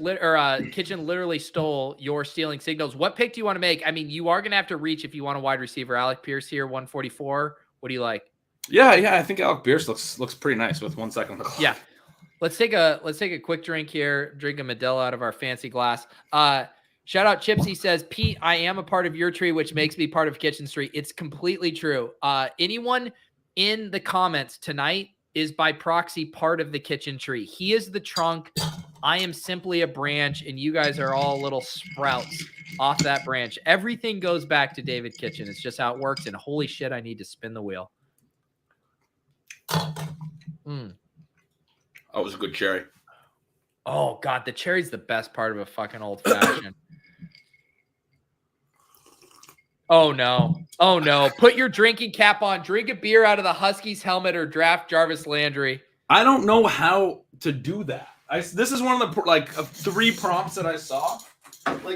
Kitchen literally stole your Stealing Signals. What pick do you want to make? I mean, you are going to have to reach if you want a wide receiver. Alec Pierce here, 144. What do you like?
Yeah. I think Alec Pierce looks pretty nice with 1 second.
Yeah. Let's take a quick drink here. Drink a Modelo out of our fancy glass. Shout out Chipsy says, Pete, I am a part of your tree, which makes me part of Kitchen Street. It's completely true. Anyone in the comments tonight is by proxy part of the Kitchen Tree. He is the trunk. I am simply a branch, and you guys are all little sprouts off that branch. Everything goes back to David Kitchen. It's just how it works. And holy shit, I need to spin the wheel.
That was a good cherry.
Oh, God, the cherry's the best part of a fucking old-fashioned. Oh, no. Oh, no. Put your drinking cap on. Drink a beer out of the Huskies helmet or draft Jarvis Landry.
I don't know how to do that. This is one of the 3 prompts that I saw.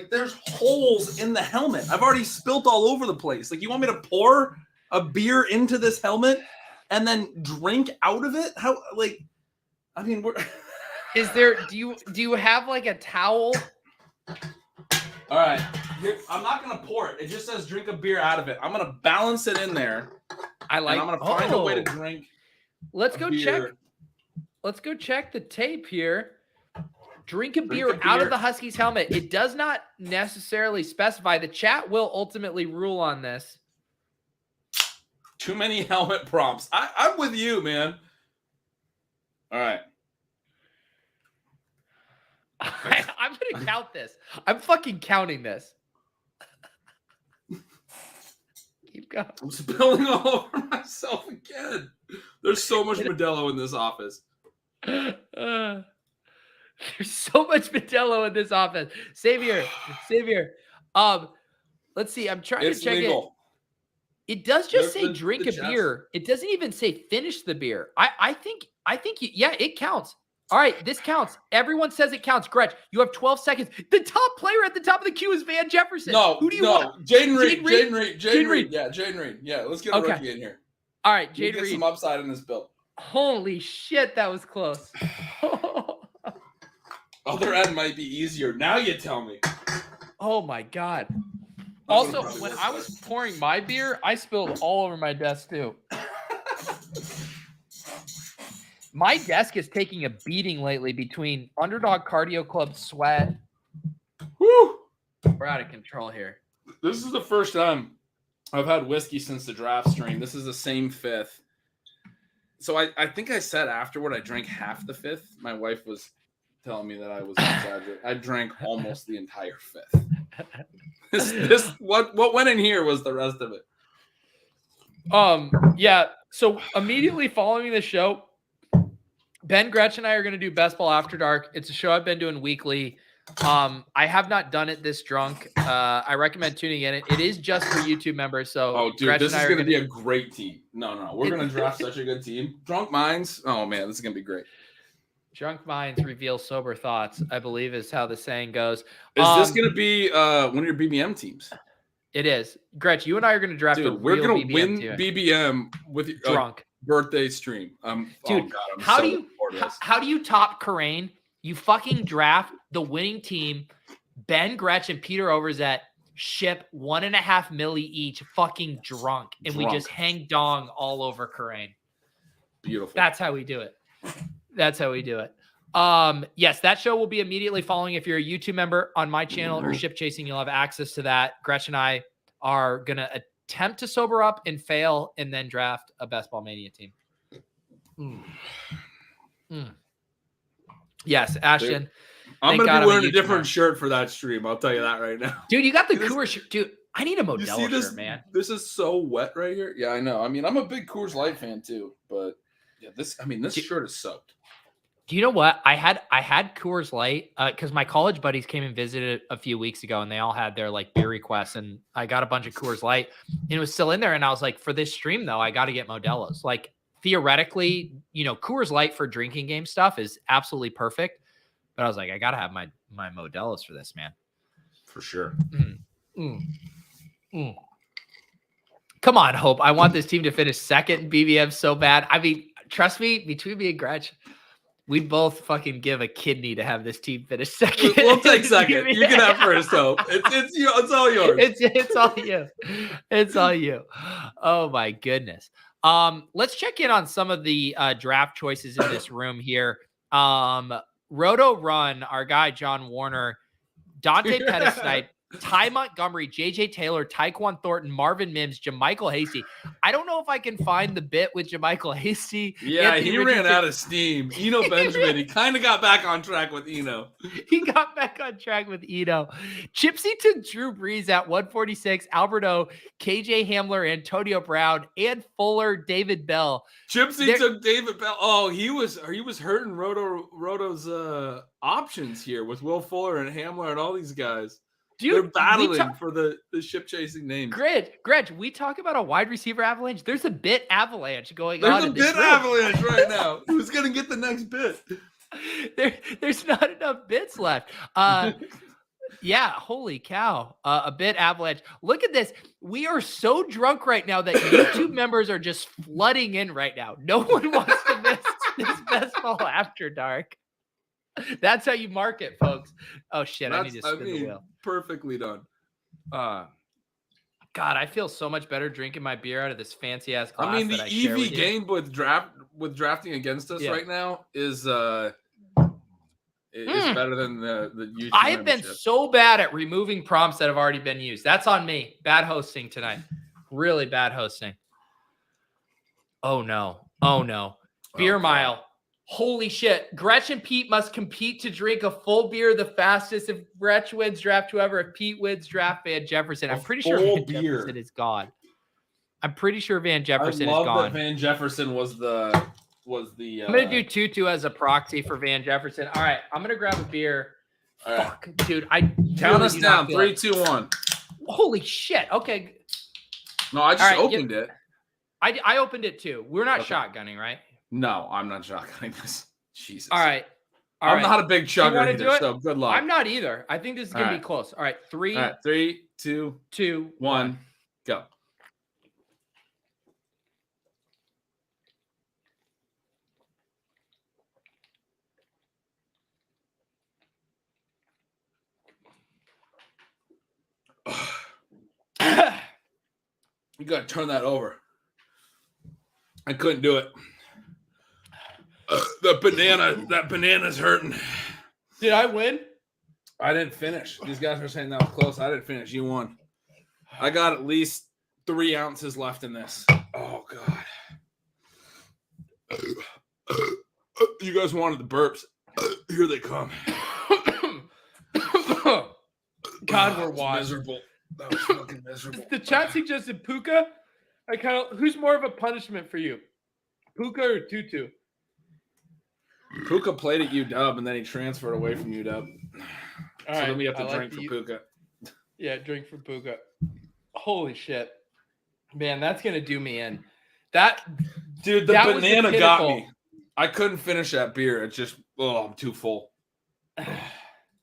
There's holes in the helmet. I've already spilt all over the place. You want me to pour a beer into this helmet and then drink out of it? How, we're...
Is there, do you have a towel?
All right. I'm not going to pour it. It just says drink a beer out of it. I'm going to balance it in there. I'm going to find a way to drink.
Let's go check. Let's go check the tape here. Drink a beer out of the Huskies helmet. It does not necessarily specify. The chat will ultimately rule on this.
Too many helmet prompts. I'm with you, man. All right.
I'm going to count this. I'm fucking counting this. Keep going.
I'm spilling all over myself again. There's so much Modelo in this office.
There's so much Modelo in this office. Savior. Let's see. I'm trying to check
legal.
It does just say
The
drink a
chest.
beer. It doesn't even say finish the beer. I think yeah, it counts. All right, this counts. Everyone says it counts. Gretch, you have 12 seconds. The top player at the top of the queue is Van Jefferson. Who do you want?
Jaden Reed. Yeah, Jaden Reed. Yeah, let's get a rookie in here.
All right,
Jaden
Reed.
Get some upside in this build.
Holy shit, that was close.
Other end might be easier. Now you tell me.
Oh my God. Also, when I was pouring my beer, I spilled all over my desk too. My desk is taking a beating lately between Underdog Cardio Club sweat.
Woo!
We're out of control here.
This is the first time I've had whiskey since the draft stream. This is the same fifth. So I think I said afterward I drank half the fifth. My wife was telling me that I was exaggerating. I drank almost the entire fifth. This what went in here was the rest of it.
Yeah. So immediately following the show, Ben Gretch and I are going to do Best Ball After Dark. It's a show I've been doing weekly. I have not done it this drunk. I recommend tuning in. It is just for YouTube members. So,
dude,
Gretch
this is
and I
going to be a great team. No, we're going to draft such a good team. Drunk minds. Oh man, this is going to be great.
Drunk minds reveal sober thoughts, I believe is how the saying goes.
Is this going to be one of your BBM teams?
It is. Gretch, you and I are going to draft a
we're
real
going to win
team.
BBM with your
drunk
birthday stream.
Dude, how do you top Karain? You fucking draft the winning team, Ben Gretch and Peter Overzet ship 1.5 milli each, fucking drunk, and we just hang dong all over Karain.
Beautiful.
That's how we do it. That's how we do it. Yes, that show will be immediately following. If you're a YouTube member on my channel or Ship Chasing, you'll have access to that. Gretch and I are going to attempt to sober up and fail and then draft a Best Ball Mania team. Yes, Ashton.
Dude, I'm going to be wearing a different shirt for that stream. I'll tell you that right now.
Dude, you got the Coors shirt. Dude, I need a Modelo shirt, man.
This is so wet right here. Yeah, I know. I mean, I'm a big Coors Light fan too, but yeah, this shirt is soaked.
Do you know what? I had Coors Light because my college buddies came and visited a few weeks ago, and they all had their like beer requests, and I got a bunch of Coors Light, and it was still in there. And I was like, for this stream though, I got to get Modelo's. Like theoretically, Coors Light for drinking game stuff is absolutely perfect, but I was like, I got to have my Modelo's for this, man.
For sure.
Come on, Hope. I want this team to finish second in BBM so bad. I mean, trust me, between me and Gretch, we'd both fucking give a kidney to have this team finish second.
We'll take second. You can have first, Hope. It's all yours.
It's all you. It's all you. Oh my goodness. Let's check in on some of the draft choices in this room here. Roto Run, our guy John Warner, Dante Pettisnipe, Ty Montgomery, JJ Taylor, Tyquan Thornton, Marvin Mims, JaMychal Hasty. I don't know if I can find the bit with JaMychal Hasty.
Yeah, he ran out of steam. Eno Benjamin, he kind of got back on track with Eno.
He got back on track with Eno. Chipsy took Drew Brees at 146, Alberto, KJ Hamler, Antonio Brown, and Fuller, David Bell.
Chipsy took David Bell. Oh, he was hurting Roto's options here with Will Fuller and Hamler and all these guys.
Dude,
they're battling for the ship chasing names.
Gretch, we talk about a wide receiver avalanche. There's a bit avalanche going
on.
There's
a bit avalanche right now. Who's gonna get the next bit?
There's not enough bits left. Yeah, holy cow. A bit avalanche. Look at this. We are so drunk right now that YouTube members are just flooding in right now. No one wants to miss this Best Ball After Dark. That's how you market, folks. Oh shit! I need to spin the wheel.
Perfectly done.
God, I feel so much better drinking my beer out of this fancy ass glass.
I mean, the EV game with drafting against us right now is better than the YouTube.
I have been so bad at removing prompts that have already been used. That's on me. Bad hosting tonight. Really bad hosting. Oh no! Beer mile. Holy shit. Gretch and Pete must compete to drink a full beer the fastest. If Gretch wins, draft whoever. If Pete wins, draft Van Jefferson. I'm pretty sure Van Jefferson is gone. I'm pretty sure Van Jefferson is gone. I love that
Van Jefferson was the
I'm going to do Tutu as a proxy for Van Jefferson. All right. I'm going to grab a beer.
All right.
Fuck, dude.
Count us down. 3, 2, 1.
Holy shit. Okay.
No, I just
All right,
opened it.
I opened it too. We're not
Okay.
shotgunning, right?
No, I'm not shotgunning this. Jesus.
All right.
I'm not a big chugger
wanna
either,
do it?
so good luck.
I'm not either. I think this is gonna be
right.
close. All right, three,
All right, 3, 2,
2,
1, go. You gotta turn that over. I couldn't do it. That banana's hurting.
Did I win?
I didn't finish. These guys were saying that was close. I didn't finish. You won. I got at least 3 ounces left in this. Oh God. You guys wanted the burps. Here they come.
God, we're
That was
washed.
miserable. That was fucking miserable.
The chat suggested Puka. Who's more of a punishment for you? Puka or Tutu?
Puka played at UW and then he transferred away from UW.
All
So
right,
then we have to
I
drink
like
for Puka.
Yeah, drink for Puka. Holy shit. Man, that's going to do me in. That
Dude, the
that was the
banana got
pinnacle.
me. I couldn't finish that beer. It's just, I'm too full.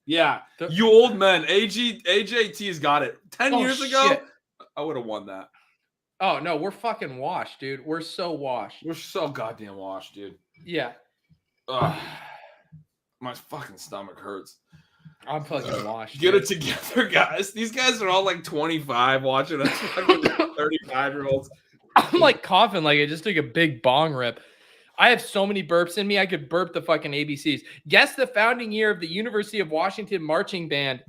Yeah, you old men. AJT's got it. 10 years ago,
shit.
I would have won that.
Oh, no, we're fucking washed, dude. We're so washed.
We're so goddamn washed, dude.
Yeah.
Ugh. My fucking stomach hurts.
I'm fucking washed.
Get
dude.
it together, guys. These guys are all like 25 watching us. 35-year-olds.
I'm like coughing like I just took a big bong rip. I have so many burps in me. I could burp the fucking ABCs. Guess the founding year of the University of Washington marching band.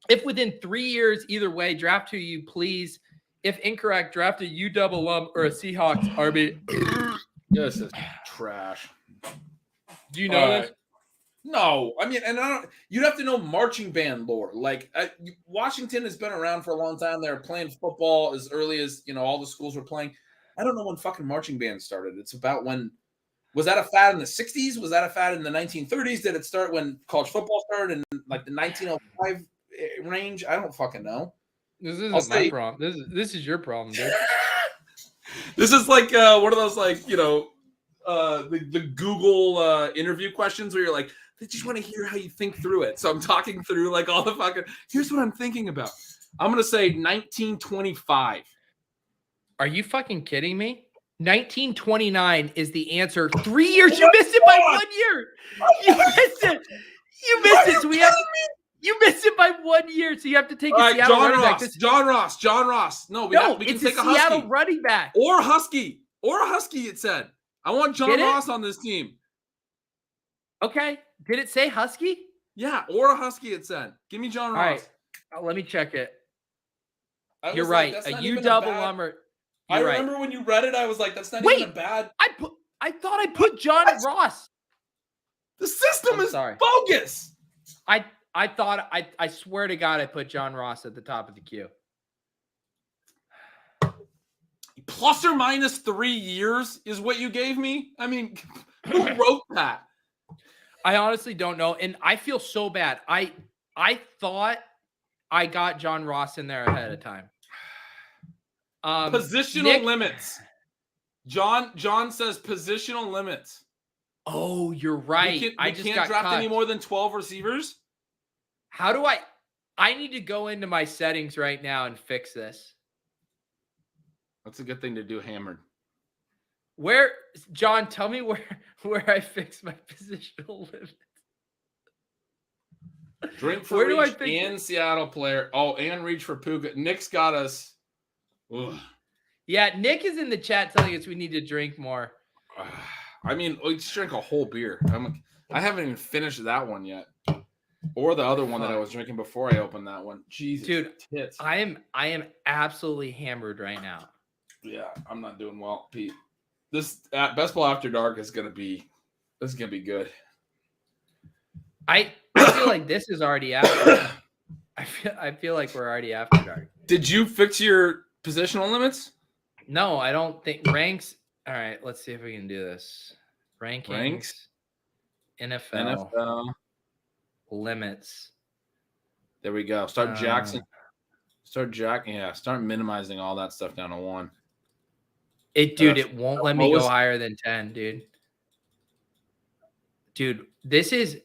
If within 3 years, either way, draft who you please. If incorrect, draft a UW alum or a Seahawks RB.
This is trash.
Do you know this?
No, I mean, and I don't. You'd have to know marching band lore. Like Washington has been around for a long time. They were playing football as early as all the schools were playing. I don't know when fucking marching band started. It's about when. Was that a fad in the 60s? Was that a fad in the 1930s? Did it start when college football started in like the 1905 range? I don't fucking know.
This isn't my problem. This is your problem, dude.
This is like one of those the Google interview questions where you're like, they just want to hear how you think through it. So I'm talking through like all the fucking. Here's what I'm thinking about. I'm gonna say 1925.
Are you fucking kidding me? 1929 is the answer. 3 years. You missed it by 1 year. You missed it. You missed it. So we have. You missed it by 1 year. So you have to take a Seattle running back.
John Ross. No, we can take a
Seattle
Husky.
running back
Or a Husky. It said. I want John Ross on this team.
Okay. Did it say Husky?
Yeah, or a Husky. It said. Give me John Ross.
All right. Let me check it. You're
like,
right. A
UW
alum.
I remember when you read it, I was like, that's not even a bad.
I thought I put John Ross.
The system is bogus.
I thought I swear to God I put John Ross at the top of the queue.
Plus or minus 3 years is what you gave me. I mean, who wrote that?
I honestly don't know, and I feel so bad. I thought I got John Ross in there ahead of time.
Positional limits. John says positional limits.
Oh, you're right.
We can't draft any more than 12 receivers.
How do I need to go into my settings right now and fix this.
That's a good thing to do hammered.
John, tell me where I fix my positional limits.
Drink for reach and Seattle player. Oh, and reach for Puka. Nick's got us. Ugh.
Yeah, Nick is in the chat telling us we need to drink more.
I mean, we just drank a whole beer. I haven't even finished that one yet. Or the other one that I was drinking before I opened that one. Jesus,
dude,
tits.
I am absolutely hammered right now.
Yeah, I'm not doing well, Pete. This Best Ball After Dark is gonna be good.
I feel like this is already after. I feel like we're already after dark.
Did you fix your positional limits?
No, I don't think ranks. All right, let's see if we can do this. Rankings. NFL limits.
There we go. Start Start minimizing all that stuff down to 1.
It won't let me go higher than 10, dude. Dude, this is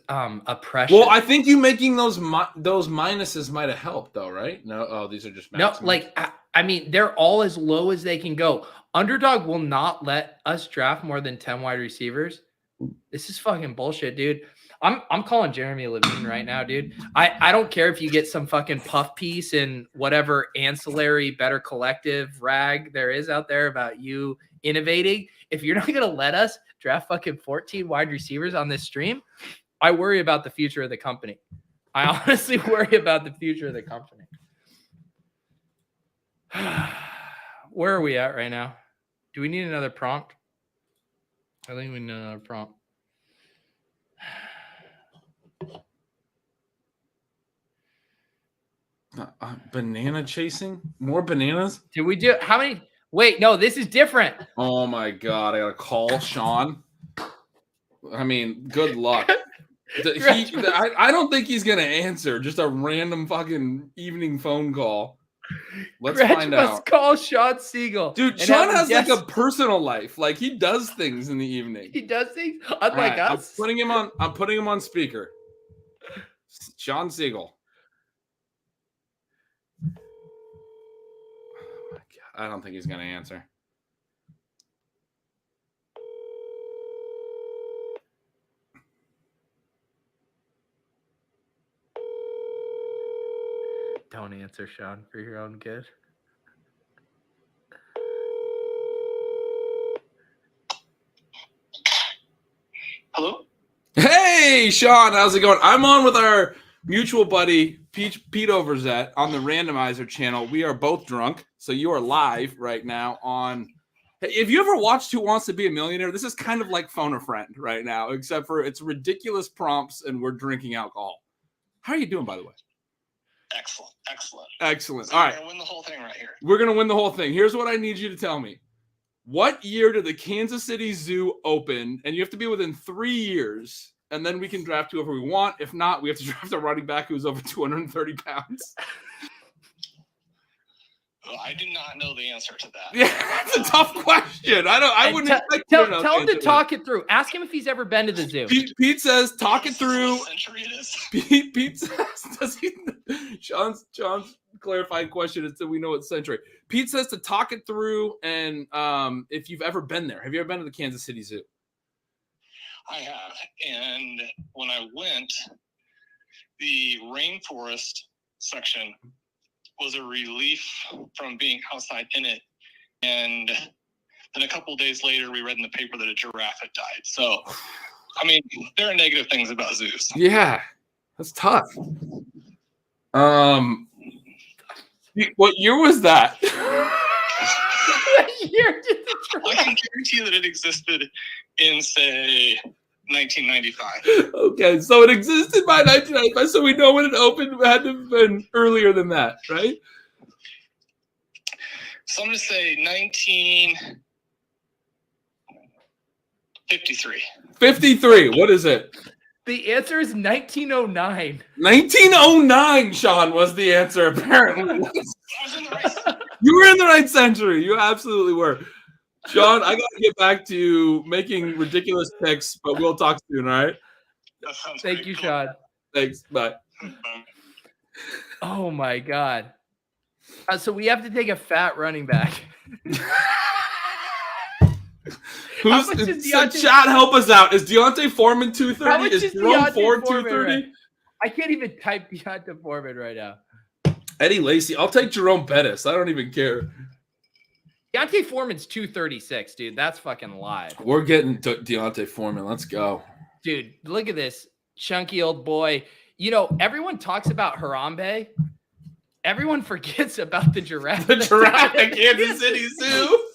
oppression.
Well, I think you making those minuses might have helped, though, right? No, these are just maximums.
No, like I mean, they're all as low as they can go. Underdog will not let us draft more than 10 wide receivers. This is fucking bullshit, dude. I'm calling Jeremy Levine right now, dude. I don't care if you get some fucking puff piece and whatever ancillary better collective rag there is out there about you innovating. If you're not gonna let us draft fucking 14 wide receivers on this stream, I worry about the future of the company. I honestly worry about the future of the company. Where are we at right now? Do we need another prompt? I think we need another prompt.
Banana chasing? More bananas?
Did we do how many? Wait, no, this is different.
Oh my God. I got to call Sean. I mean, good luck. I don't think he's going to answer. Just a random fucking evening phone call. Let's
Gretch
find
must
out.
Call Sean Siegel.
Dude, Sean has like a personal life. Like he does things in the evening.
He does things unlike us.
I'm putting him on speaker. Sean Siegel. Oh my God. I don't think he's going to answer.
Don't answer, Sean, for your own good.
Hello?
Hey, Sean, how's it going? I'm on with our mutual buddy, Pete Overzet, on the Randomizer channel. We are both drunk, so you are live right now on... Hey, if you ever watched Who Wants to Be a Millionaire, this is kind of like Phone a Friend right now, except for it's ridiculous prompts and we're drinking alcohol. How are you doing, by the way? Excellent.
So
all right.
We're going to win the whole thing right here.
We're going to win the whole thing. Here's what I need you to tell me. What year did the Kansas City Zoo open? And you have to be within 3 years, and then we can draft whoever we want. If not, we have to draft a running back who's over 230 pounds.
Well, I do not know the answer to that.
Yeah, that's a tough question. I wouldn't expect
tell him to talk it through. Ask him if he's ever been to the zoo.
Pete says, talk it through.
What century it is?
Pete says, does he? Sean's clarifying question is, do we know what century? Pete says to talk it through, and if you've ever been there. Have you ever been to the Kansas City Zoo?
I have. And when I went, the rainforest section was a relief from being outside in it. And then a couple of days later, we read in the paper that a giraffe had died. So, I mean, there are negative things about zoos.
Yeah, that's tough. What year was that?
What year did the
I
giraffe?
can guarantee you that it existed in, say, 1995.
Okay, so it existed by 1995, so we know when it opened. It had to have been earlier than that, right?
So I'm going to say 1953.
53. What is it?
The answer is 1909.
1909, Sean, was the answer, apparently.
I was in the right.
You were in the right century. You absolutely were. Sean, I got to get back to making ridiculous picks, but we'll talk soon, all right?
That sounds
Thank
great.
you,
Cool.
Sean.
Thanks. Bye.
Oh my God. So we have to take a fat running back.
Who's
much is
so
Deontay-
chat, help us out. Is Deontay Foreman
How
230?
much
Is
is
Jerome
Deontay
Ford
Foreman
230?
I can't even type Deontay Foreman right now.
Eddie Lacy. I'll take Jerome Bettis. I don't even care.
Deontay Foreman's 236, dude. That's fucking live.
We're getting Deontay Foreman. Let's go.
Dude, look at this chunky old boy. You know, everyone talks about Harambe. Everyone forgets about the giraffe.
The giraffe at Kansas City Zoo.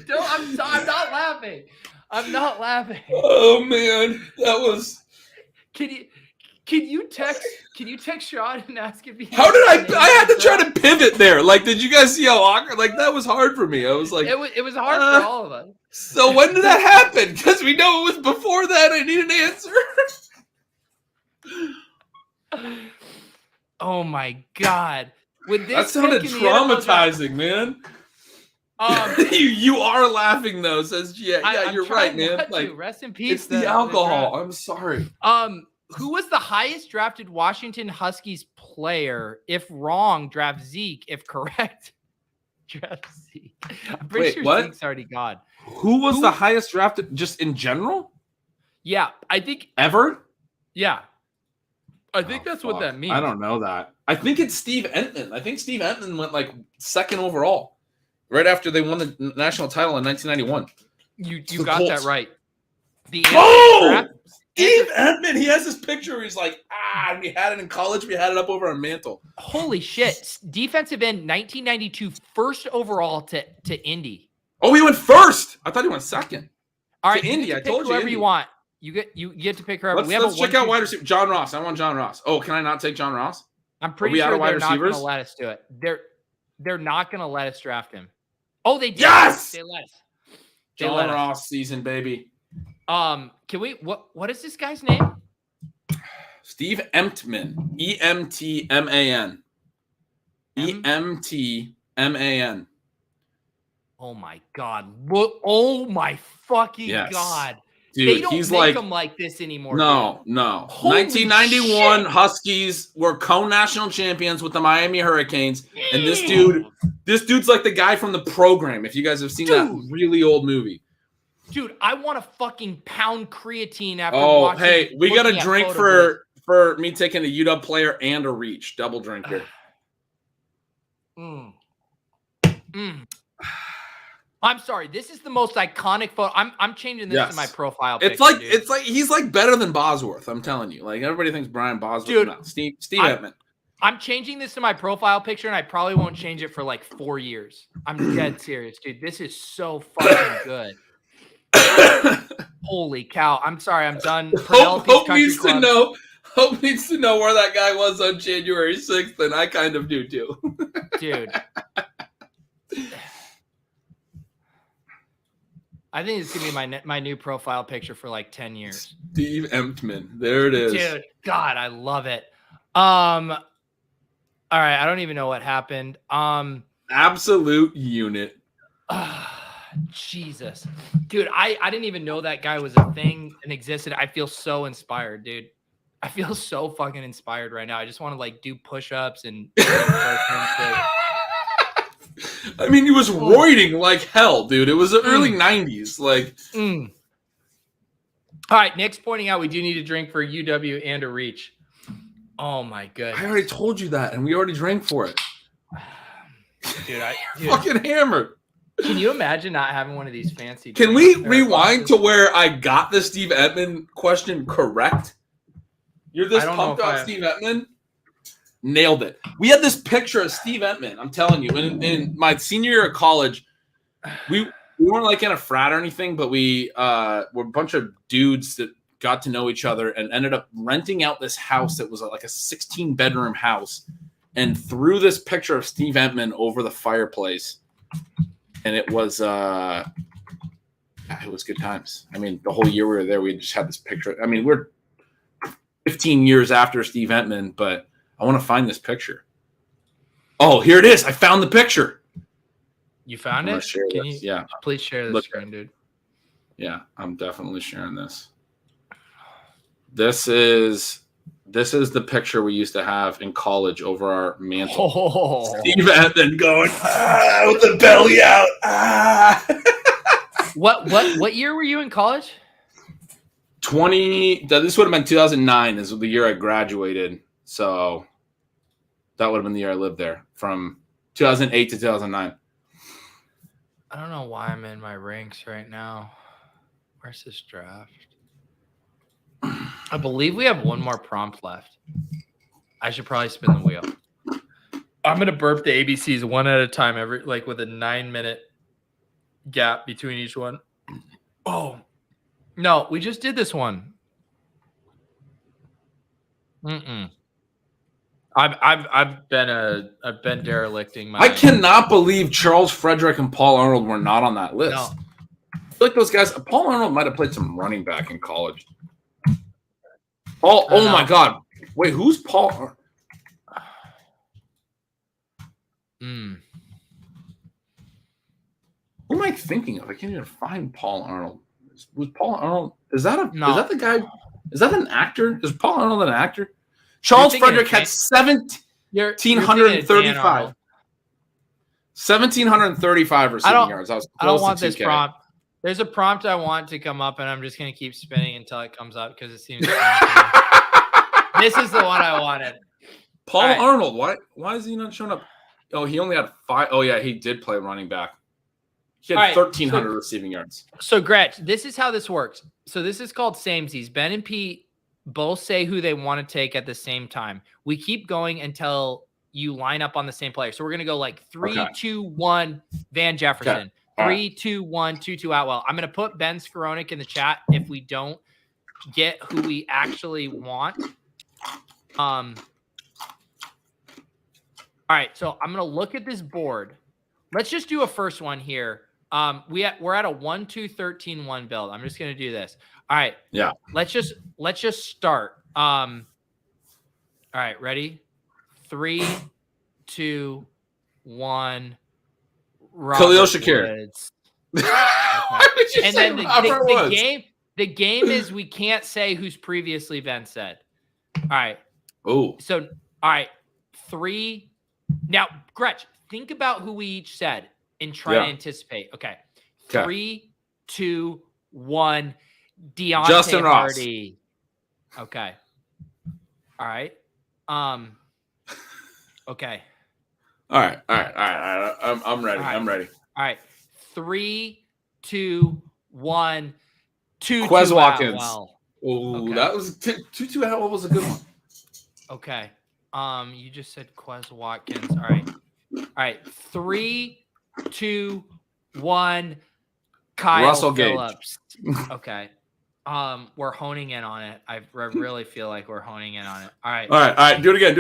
I'm not laughing. I'm not laughing.
Oh man, that was.
Can you text Sean and ask if he?
How did I had to try to pivot there. Like, did you guys see how awkward? Like, that was hard for me. I was like,
it was hard for all of us.
So when did that happen? Because we know it was before that. I need an answer.
Oh my God. With this
That sounded
pick in the NFL draft-
traumatizing, man.
Um,
you are laughing though. Says
I'm
you're
trying
right, man.
not to.
Like
Rest in peace.
it's the alcohol. I'm sorry.
Who was the highest drafted Washington Huskies player? If wrong, draft Zeke. If correct, draft Zeke. I'm pretty sure
what?
Zeke's already gone.
Who was the highest drafted just in general?
Yeah, I think
Ever?
Yeah. I think that's what that means.
I don't know that. I think it's Steve Entman. I think Steve Entman went like second overall, right after they won the national title in 1991.
You got
Colts.
that right.
Steve Entman. He has this picture where he's like, we had it in college. We had it up over our mantle.
Holy shit. Defensive end, 1992, first overall to Indy.
Oh, he went first. I thought he went second.
All right,
to Indy. I told you.
Whoever
Indy.
you want. You get to pick whoever.
Let's check out wide receiver. John Ross. I want John Ross. Oh, can I not take John Ross?
I'm pretty sure they're not going to let us do it. They're not going to let us draft him. Oh, they did.
Yes!
They let us.
John Ross season, baby.
Can we? What is this guy's name?
Steve Emtman. EMTMAN. EMTMAN.
Oh my God! Oh my fucking God!
Dude,
they don't make them like this anymore.
No. 1991
shit.
Huskies were co-national champions with the Miami Hurricanes, and this dude's like the guy from The Program. If you guys have seen that really old movie,
dude, I want to fucking pound creatine after.
Oh, hey, we got a drink for me taking a UW player and a reach, double drink here.
I'm sorry. This is the most iconic photo. I'm changing this to my profile picture.
It's like he's like better than Bosworth. I'm telling you. Like everybody thinks Brian Bosworth.
Dude,
no, Steve Edman.
I'm changing this to my profile picture, and I probably won't change it for like 4 years. I'm dead serious, dude. This is so fucking good. Holy cow! I'm sorry. I'm done.
Hope needs to know. Hope needs to know where that guy was on January 6th, and I kind of do too.
Dude. I think it's gonna be my new profile picture for like 10 years.
Steve Emtman. There it is.
Dude, God, I love it. All right, I don't even know what happened.
Absolute unit.
Jesus. Dude, I didn't even know that guy was a thing and existed. I feel so inspired, dude. I feel so fucking inspired right now. I just want to like do push-ups and
I mean, he was roiding like hell, dude. It was the early 90s. Like,
All right, Nick's pointing out we do need a drink for UW and a reach. Oh my goodness.
I already told you that, and we already drank for it.
Dude,
fucking hammered.
Can you imagine not having one of these fancy
Can we rewind to where I got the Steve Edman question correct? You're this pumped up Steve Edman? Nailed it. We had this picture of Steve Entman. I'm telling you, in my senior year of college, we weren't like in a frat or anything, but we were a bunch of dudes that got to know each other and ended up renting out this house that was like a 16-bedroom house, and threw this picture of Steve Entman over the fireplace, and it was good times. I mean, the whole year we were there, we just had this picture. I mean, we're 15 years after Steve Entman, but I want to find this picture. Oh, here it is. I found the picture.
You found it?
Can you
please share this screen, dude?
Yeah, I'm definitely sharing this. This is the picture we used to have in college over our mantle.
Oh.
Steve Edman going with the belly out.
What year were you in college?
This would have been 2009 is the year I graduated. So that would have been the year I lived there, from 2008 to 2009.
I don't know why I'm in my ranks right now. Where's this draft? I believe we have one more prompt left. I should probably spin the wheel. I'm going to burp the ABCs one at a time, with a 9-minute gap between each one. Oh, no, we just did this one. I've been derelicting my.
I cannot believe Charles Frederick and Paul Arnold were not on that list.
No.
I feel like those guys. Paul Arnold might have played some running back in college. Oh my God! Wait, who's Paul?
Mm.
Who am I thinking of? I can't even find Paul Arnold. Was Paul Arnold? Is that
No.
Is that the guy? Is that an actor? Is Paul Arnold an actor? Charles Frederick had 1,735. 1,735 receiving yards. I was close
I don't want
to 2K.
this prompt. There's a prompt I want to come up, and I'm just going to keep spinning until it comes up because it seems this is the one I wanted.
Paul Arnold. Why is he not showing up? Oh, he only had 5. Oh, yeah, he did play running back. He had 1,300 receiving yards.
So, Gretch, this is how this works. So this is called Samesies. Ben and Pete both say who they want to take at the same time. We keep going until you line up on the same player. So we're going to go like 3, 2, 1, Van Jefferson.
Okay.
3, 2, 1, 2, 2, Atwell. I'm going to put Ben Skoranek in the chat if we don't get who we actually want. All right, so I'm going to look at this board. Let's just do a first one here. We're at a 1, 2, 13, 1 build. I'm just going to do this. All right.
Yeah.
Let's just start. All right, ready? 3, 2, 1.
Khalil Shakir.
Okay. And then the game is we can't say who's previously been said. All right.
Oh.
So, all right. 3. Now, Gretch, think about who we each said and try to anticipate. Okay. 3, 2, 1. Deontay
Justin
Hardy. Ross. Okay. All right. Okay.
All right. I'm ready.
All right.
I'm ready.
All right. 3, 2, 1.
Quez Watkins.
Atwell.
Oh, that was Tutu Atwell was a good one.
Okay. You just said Quez Watkins. All right. All right. 3, 2, 1. Kyle
Russell
Phillips. Okay. We're honing in on it. I really feel like we're honing in on it. All right.
All right. Do it again.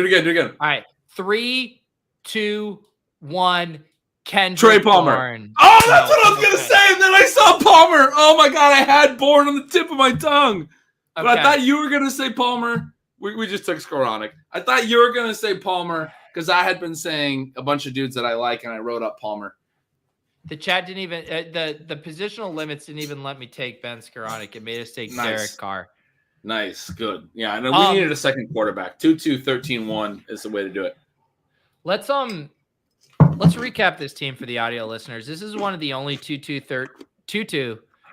All right. 3, 2, 1.
Trey Palmer.
Bourne.
Oh, that's what I was gonna say. And then I saw Palmer. Oh my God, I had Bourne on the tip of my tongue. But I thought you were gonna say Palmer. We just took Skoranek. I thought you were gonna say Palmer because I had been saying a bunch of dudes that I like, and I wrote up Palmer.
The chat didn't even the positional limits didn't even let me take Ben Skoranek. It made us take Derek Carr.
Nice, good. Yeah, I know we needed a second quarterback. 2-2, 13-1 is the way to do it.
Let's recap this team for the audio listeners. This is one of the only 2-2,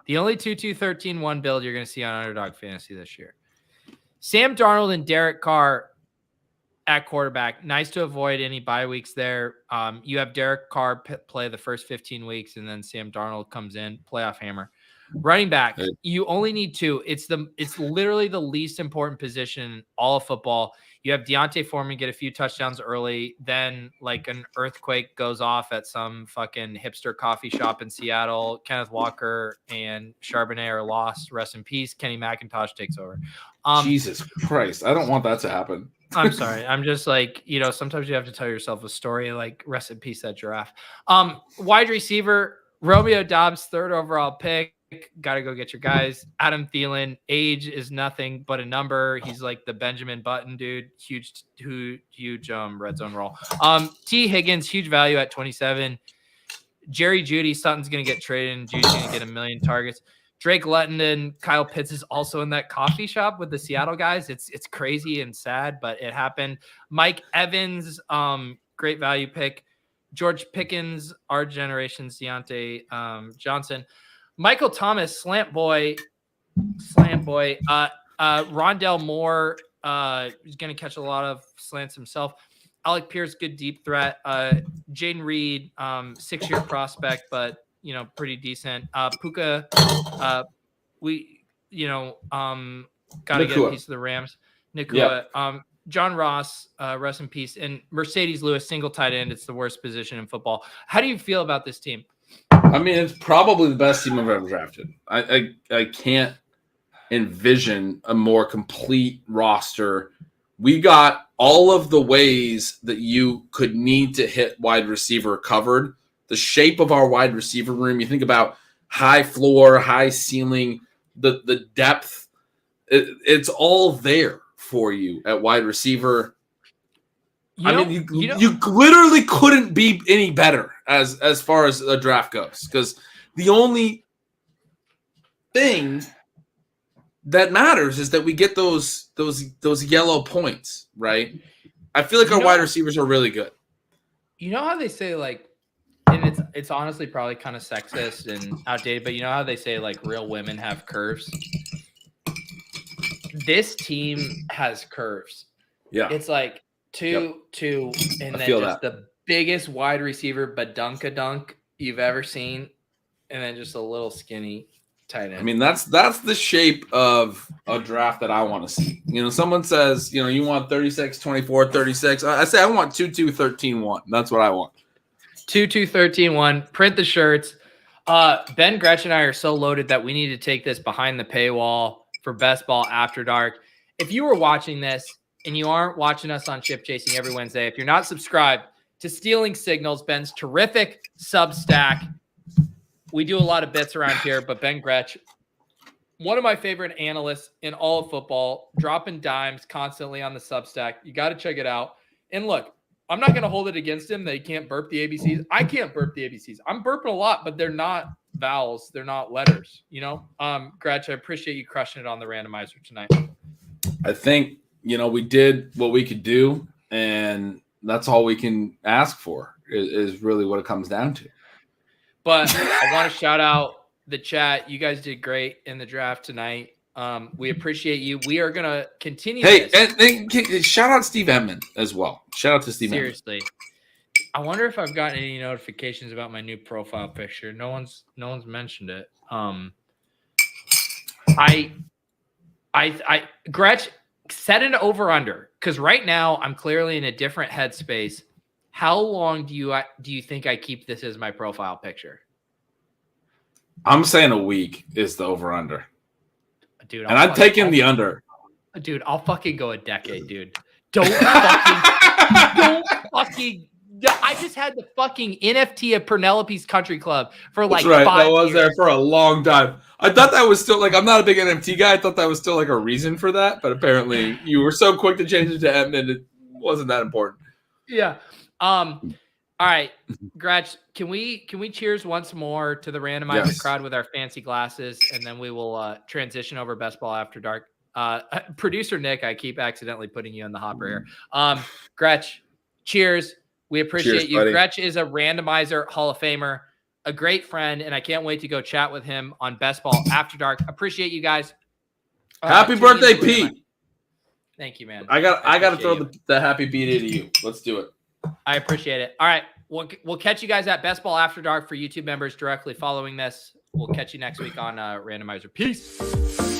the only 2-2, 13-1 build you're going to see on Underdog Fantasy this year. Sam Darnold and Derek Carr at quarterback. Nice to avoid any bye weeks there. You have Derek Carr play the first 15 weeks, and then Sam Darnold comes in, playoff hammer. Running back, you only need 2. It's literally the least important position in all of football. You have Deontay Foreman get a few touchdowns early, then like an earthquake goes off at some fucking hipster coffee shop in Seattle. Kenneth Walker and Charbonnet are lost. Rest in peace. Kenny McIntosh takes over.
Jesus Christ. I don't want that to happen.
I'm sorry. I'm just like, sometimes you have to tell yourself a story like rest in peace, that giraffe. Wide receiver, Romeo Doubs, 3rd overall pick. Got to go get your guys. Adam Thielen, age is nothing but a number. He's like the Benjamin Button dude. Huge red zone roll. T. Higgins, huge value at 27. Jerry Jeudy, something's going to get traded, and Judy's going to get 1 million targets. Drake London, Kyle Pitts is also in that coffee shop with the Seattle guys. It's crazy and sad, but it happened. Mike Evans, great value pick. George Pickens, our generation's Deontay Johnson. Michael Thomas, slant boy. Rondell Moore is going to catch a lot of slants himself. Alec Pierce, good deep threat. Jaden Reed, 6-year prospect, but pretty decent. Puka, got to get a piece of the Rams. Nakua, yep. John Ross, rest in peace, and Mercedes Lewis, single tight end. It's the worst position in football. How do you feel about this team?
I mean, it's probably the best team I've ever drafted. I can't envision a more complete roster. We got all of the ways that you could need to hit wide receiver covered. The shape of our wide receiver room, you think about high floor, high ceiling, the depth, it's all there for you at wide receiver.
You know,
you literally couldn't be any better as far as a draft goes, because the only thing that matters is that we get those yellow points, right? I feel like our wide receivers are really good.
You know how they say, like, and it's honestly probably kind of sexist and outdated, but you know how they say, like, real women have curves? This team has curves.
Yeah.
It's like two, and then just the biggest wide receiver badunkadunk you've ever seen, and then just a little skinny tight end.
I mean, that's the shape of a draft that I want to see. You know, someone says, you want 36, 24, 36. I say I want 2, 2, 13, 1. That's what I want.
2, 2, 13, 1. Print the shirts. Ben Gretch and I are so loaded that we need to take this behind the paywall for Best Ball After Dark. If you were watching this and you aren't watching us on Ship Chasing every Wednesday, if you're not subscribed to Stealing Signals, Ben's terrific Substack. We do a lot of bits around here, but Ben Gretch, one of my favorite analysts in all of football, dropping dimes constantly on the Substack. You got to check it out. And look, I'm not going to hold it against him that he can't burp the ABCs. I can't burp the ABCs. I'm burping a lot, but they're not vowels. They're not letters, Gretch, I appreciate you crushing it on the randomizer tonight.
I think, we did what we could do, and that's all we can ask for is really what it comes down to. But
I want to shout out the chat. You guys did great in the draft tonight. We appreciate you. We are going to continue this.
And shout out Steve Edmond as well. Shout out to Steve
Seriously. I wonder if I've gotten any notifications about my new profile picture. No one's mentioned it. Gretch, set an over under, because right now I'm clearly in a different headspace. How long do you think I keep this as my profile picture?
I'm saying a week is the over under.
Dude,
and I'm taking the under.
Dude, I'll fucking go a decade, dude. Don't fucking. I just had the fucking NFT of Penelope's Country Club for like 5 years.
I was there for a long time. I thought that was still I'm not a big NFT guy. I thought that was still a reason for that, but apparently you were so quick to change it to Edmond, it wasn't that important.
Yeah. All right, Gretch, can we cheers once more to the randomizer crowd with our fancy glasses, and then we will transition over Best Ball After Dark. Producer Nick, I keep accidentally putting you in the hopper here. Gretch, cheers. We appreciate you. Buddy. Gretch is a randomizer Hall of Famer, a great friend, and I can't wait to go chat with him on Best Ball After Dark. Appreciate you guys.
Happy birthday, Pete.
Thank you, man.
I got to throw the happy beat to you. Let's do it.
I appreciate it. All right. We'll catch you guys at Best Ball After Dark for YouTube members directly following this. We'll catch you next week on Randomizer. Peace.